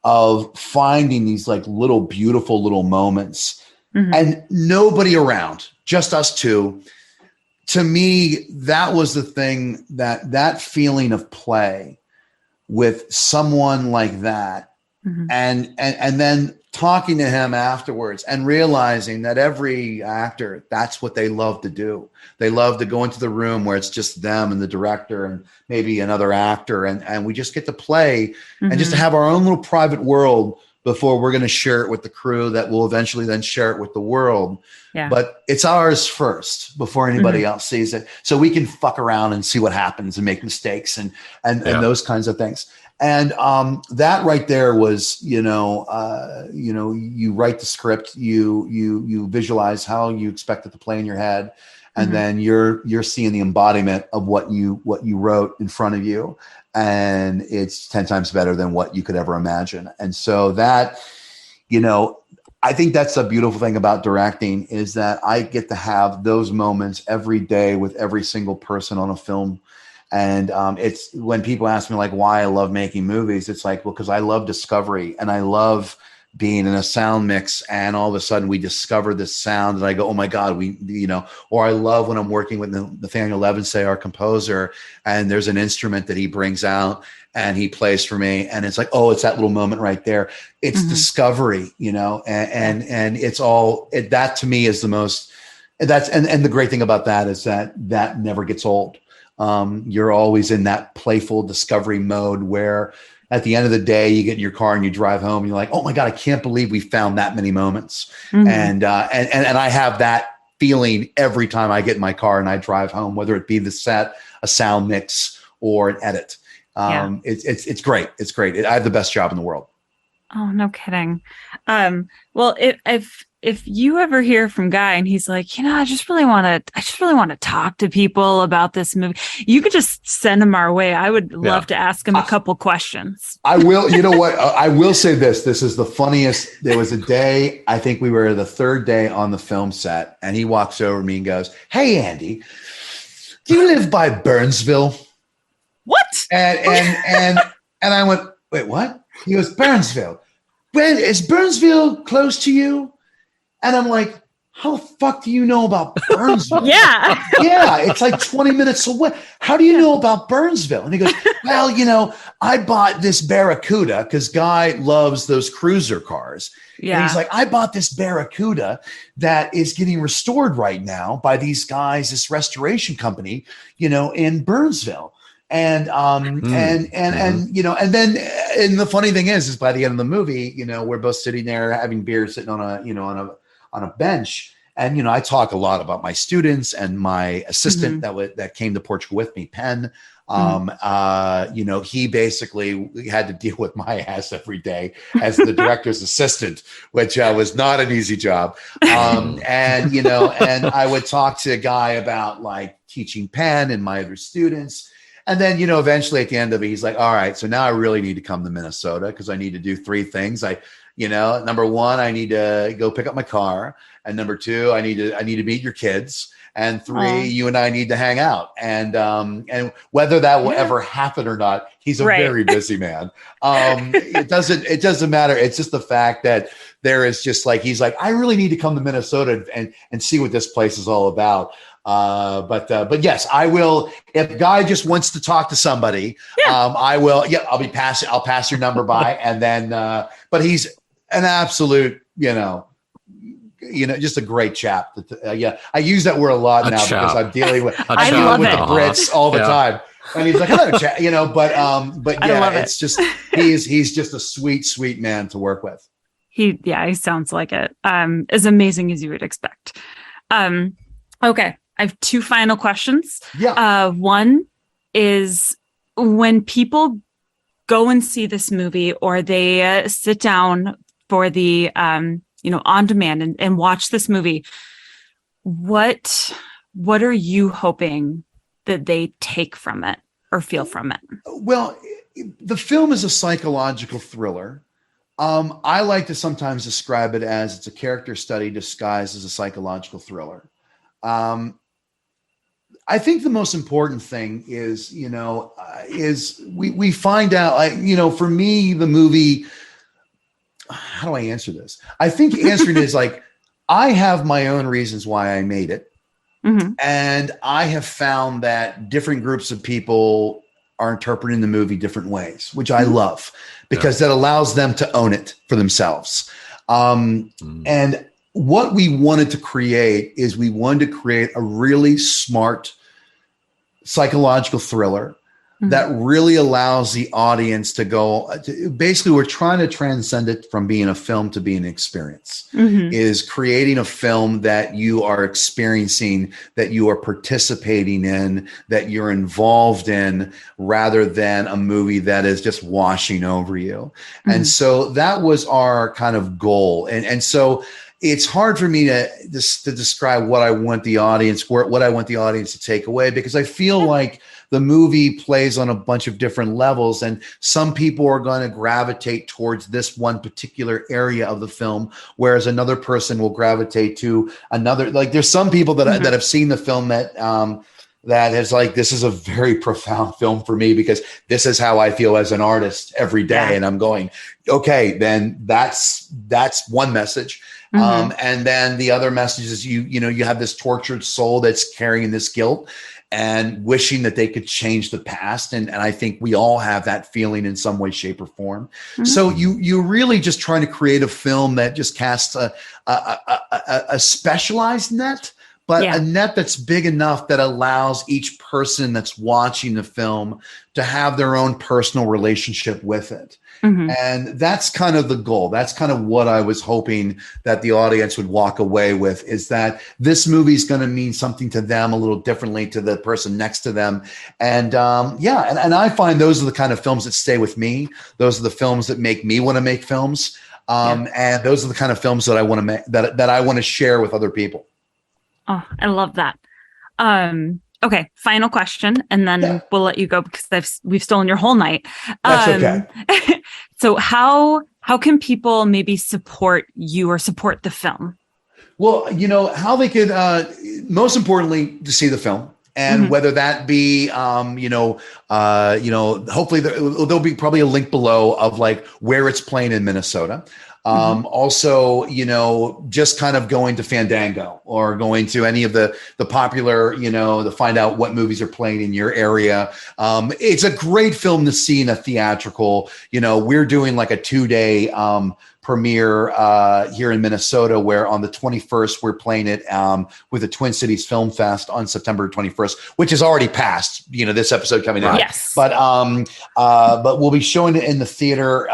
of finding these like little beautiful little moments and nobody around, just us two. To me, that was the thing, that feeling of play with someone like that. And then talking to him afterwards and realizing that every actor, that's what they love to do. They love to go into the room where it's just them and the director and maybe another actor. And we just get to play and just to have our own little private world before we're going to share it with the crew that will eventually then share it with the world. Yeah. But it's ours first before anybody else sees it. So we can fuck around and see what happens and make mistakes and those kinds of things. And that right there was, you write the script, you visualize how you expect it to play in your head, and then you're seeing the embodiment of what you wrote in front of you, and it's 10 times better than what you could ever imagine. And so that, I think that's the beautiful thing about directing, is that I get to have those moments every day with every single person on a film. And it's when people ask me like why I love making movies, it's like, well, because I love discovery and I love being in a sound mix and all of a sudden we discover this sound and I go, oh my God, or I love when I'm working with Nathaniel Levinsay, our composer, and there's an instrument that he brings out and he plays for me. And it's like, oh, it's that little moment right there. It's discovery, and it's all that to me is the most, and the great thing about that is that never gets old. You're always in that playful discovery mode where at the end of the day, you get in your car and you drive home and you're like, oh my God, I can't believe we found that many moments. And I have that feeling every time I get in my car and I drive home, whether it be the set, a sound mix, or an edit. It's great. It's great. I have the best job in the world. Oh, no kidding. Well, if you ever hear from Guy and he's like, I just really want to talk to people about this movie, you could just send him our way. I would love to ask him a couple questions. I will. You know what? I will say this. This is the funniest. There was a day, I think we were the third day on the film set, and he walks over to me and goes, "Hey, Andy, do you live by Burnsville?" What? And I went, "Wait, what?" He goes, "Burnsville. Well, is Burnsville close to you?" And I'm like, how the fuck do you know about Burnsville? Yeah, it's like 20 minutes away. How do you know about Burnsville? And he goes, well, I bought this Barracuda because Guy loves those cruiser cars. Yeah. And he's like, I bought this Barracuda that is getting restored right now by these guys, this restoration company, in Burnsville. And you know, and then and the funny thing is by the end of the movie, you know, we're both sitting there having beer, sitting on a bench. And, you know, I talk a lot about my students and my assistant that came to Portugal with me, Penn. You know, he basically had to deal with my ass every day as the director's assistant, which was not an easy job. And, you know, and I would talk to a Guy about like teaching Penn and my other students. And then, you know, eventually at the end of it, he's like, all right, so now I really need to come to Minnesota because I need to do 3 things. You know, number 1, I need to go pick up my car. And number 2, I need to meet your kids. And 3, you and I need to hang out. And whether that will ever happen or not, he's a very busy man. It doesn't matter. It's just the fact that there is just like, he's like, I really need to come to Minnesota and see what this place is all about. But yes, I will. If Guy just wants to talk to somebody, I will. Yeah, I'll pass your number by, and then. But he's an absolute, you know, just a great chap. I use that word a lot now because I'm dealing with the Brits all the time. And he's like, hello, chat, you know. But yeah, it's just he's just a sweet man to work with. He sounds like it. As amazing as you would expect. Okay. I have 2 final questions. Yeah. One is when people go and see this movie or they sit down for the, on demand and watch this movie, what are you hoping that they take from it or feel from it? Well, the film is a psychological thriller. I like to sometimes describe it as it's a character study disguised as a psychological thriller. I think the most important thing is, is we find out, for me, the movie, how do I answer this? I think answering it is like, I have my own reasons why I made it. Mm-hmm. And I have found that different groups of people are interpreting the movie different ways, which I love because that allows them to own it for themselves. And what we wanted to create is we wanted to create a really smart psychological thriller that really allows the audience to go basically we're trying to transcend it from being a film to being an experience, is creating a film that you are experiencing, that you are participating in, that you're involved in, rather than a movie that is just washing over you. And so that was our kind of goal. And so it's hard for me to describe what I want the audience to take away, because I feel like the movie plays on a bunch of different levels, and some people are going to gravitate towards this one particular area of the film, whereas another person will gravitate to another. Like there's some people that have seen the film that is like, this is a very profound film for me because this is how I feel as an artist every day. And I'm going, okay, then that's one message. And then the other message is you have this tortured soul that's carrying this guilt and wishing that they could change the past. And I think we all have that feeling in some way, shape, or form. So you're really just trying to create a film that just casts a specialized net, but a net that's big enough that allows each person that's watching the film to have their own personal relationship with it. And that's kind of the goal. That's kind of what I was hoping that the audience would walk away with, is that this movie is going to mean something to them a little differently to the person next to them. And and I find those are the kind of films that stay with me. Those are the films that make me want to make films. And those are the kind of films that I want to make, that I want to share with other people. Oh, I love that. Okay, final question, and then we'll let you go because we've stolen your whole night. That's okay. So how can people maybe support you or support the film? Well, how they could, most importantly, to see the film. And whether that be, hopefully there'll be probably a link below of like where it's playing in Minnesota. Also, just kind of going to Fandango or going to any of the popular, to find out what movies are playing in your area. It's a great film to see in a theatrical. We're doing like a 2-day premiere here in Minnesota, where on the 21st, we're playing it with the Twin Cities Film Fest on September 21st, which is already passed, this episode coming out. Yes. But we'll be showing it in the theater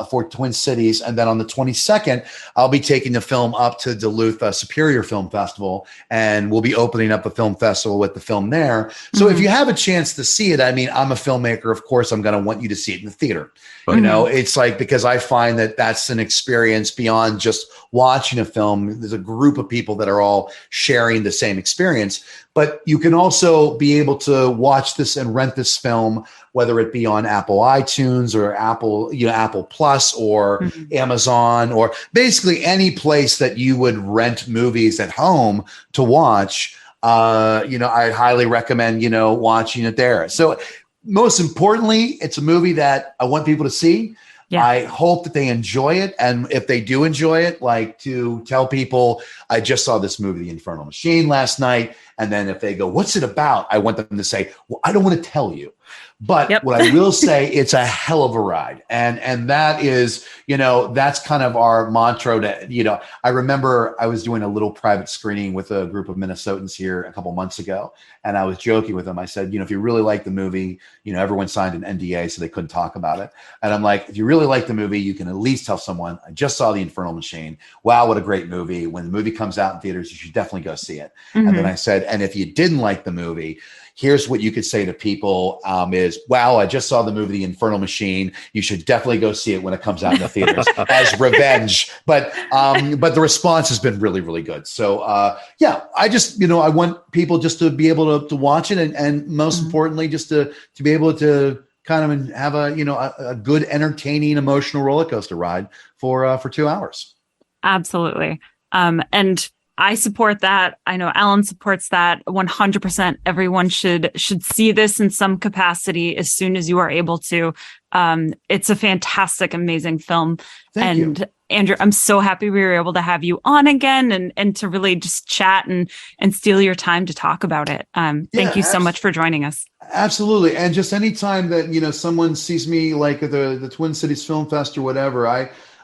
for Twin Cities. And then on the 22nd, I'll be taking the film up to Duluth Superior Film Festival, and we'll be opening up a film festival with the film there. So if you have a chance to see it, I mean, I'm a filmmaker, of course, I'm going to want you to see it in the theater. It's like, because I find that that's an experience beyond just watching a film. There's a group of people that are all sharing the same experience, but you can also be able to watch this and rent this film, whether it be on Apple iTunes or Apple Plus or Amazon, or basically any place that you would rent movies at home to watch. I highly recommend, watching it there. So most importantly, it's a movie that I want people to see. Yeah. I hope that they enjoy it. And if they do enjoy it, like, to tell people, I just saw this movie, The Infernal Machine, last night. And then if they go, what's it about? I want them to say, well, I don't want to tell you. But what I will say, it's a hell of a ride. And that is, that's kind of our mantra that, I remember I was doing a little private screening with a group of Minnesotans here a couple months ago. And I was joking with them. I said, if you really like the movie, everyone signed an NDA, so they couldn't talk about it. And I'm like, if you really like the movie, you can at least tell someone, I just saw The Infernal Machine. Wow, what a great movie. When the movie comes out in theaters, you should definitely go see it. And then I said, and if you didn't like the movie, here's what you could say to people is, wow, I just saw the movie The Infernal Machine. You should definitely go see it when it comes out in the theaters as revenge. But the response has been really, really good. So, I just, I want people just to be able to watch it. And most importantly, just to be able to kind of have a good, entertaining, emotional roller coaster ride for 2 hours. Absolutely. And I support that. I know Alan supports that 100%. Everyone should see this in some capacity as soon as you are able to. It's a fantastic, amazing film. Thank you. Andrew, I'm so happy we were able to have you on again and to really just chat and steal your time to talk about it. Thank you so much for joining us. Absolutely. And just anytime that, someone sees me like at the Twin Cities Film Fest or whatever,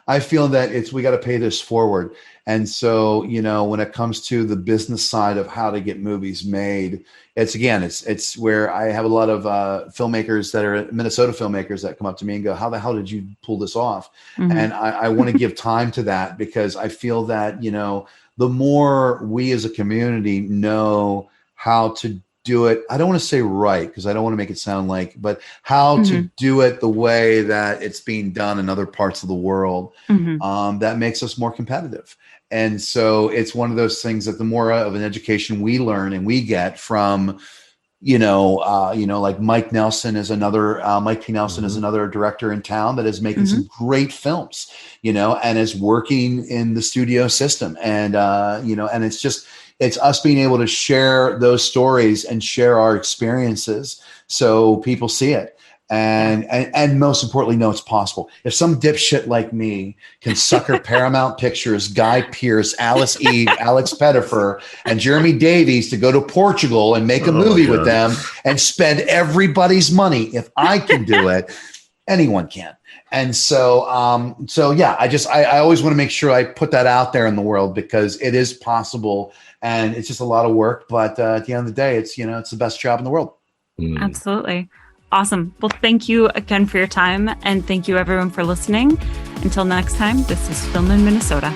I feel that we got to pay this forward. And so, when it comes to the business side of how to get movies made, it's where I have a lot of filmmakers that are Minnesota filmmakers that come up to me and go, how the hell did you pull this off? And I want to give time to that, because I feel that, the more we as a community know how to do it, I don't want to say right, because I don't want to make it sound like, but how to do it the way that it's being done in other parts of the world, that makes us more competitive. And so it's one of those things that the more of an education we learn and we get from, like Mike Nelson is another, Mike P. Nelson is another director in town that is making some great films, and is working in the studio system. And, and it's us being able to share those stories and share our experiences so people see it. And most importantly, know it's possible. If some dipshit like me can sucker Paramount Pictures, Guy Pearce, Alice Eve, Alex Pettyfer, and Jeremy Davies to go to Portugal and make a movie with them and spend everybody's money, if I can do it, anyone can. And so, I always want to make sure I put that out there in the world, because it is possible, and it's just a lot of work. But at the end of the day, it's the best job in the world. Absolutely. Awesome. Well, thank you again for your time, and thank you everyone for listening. Until next time, this is Film in Minnesota.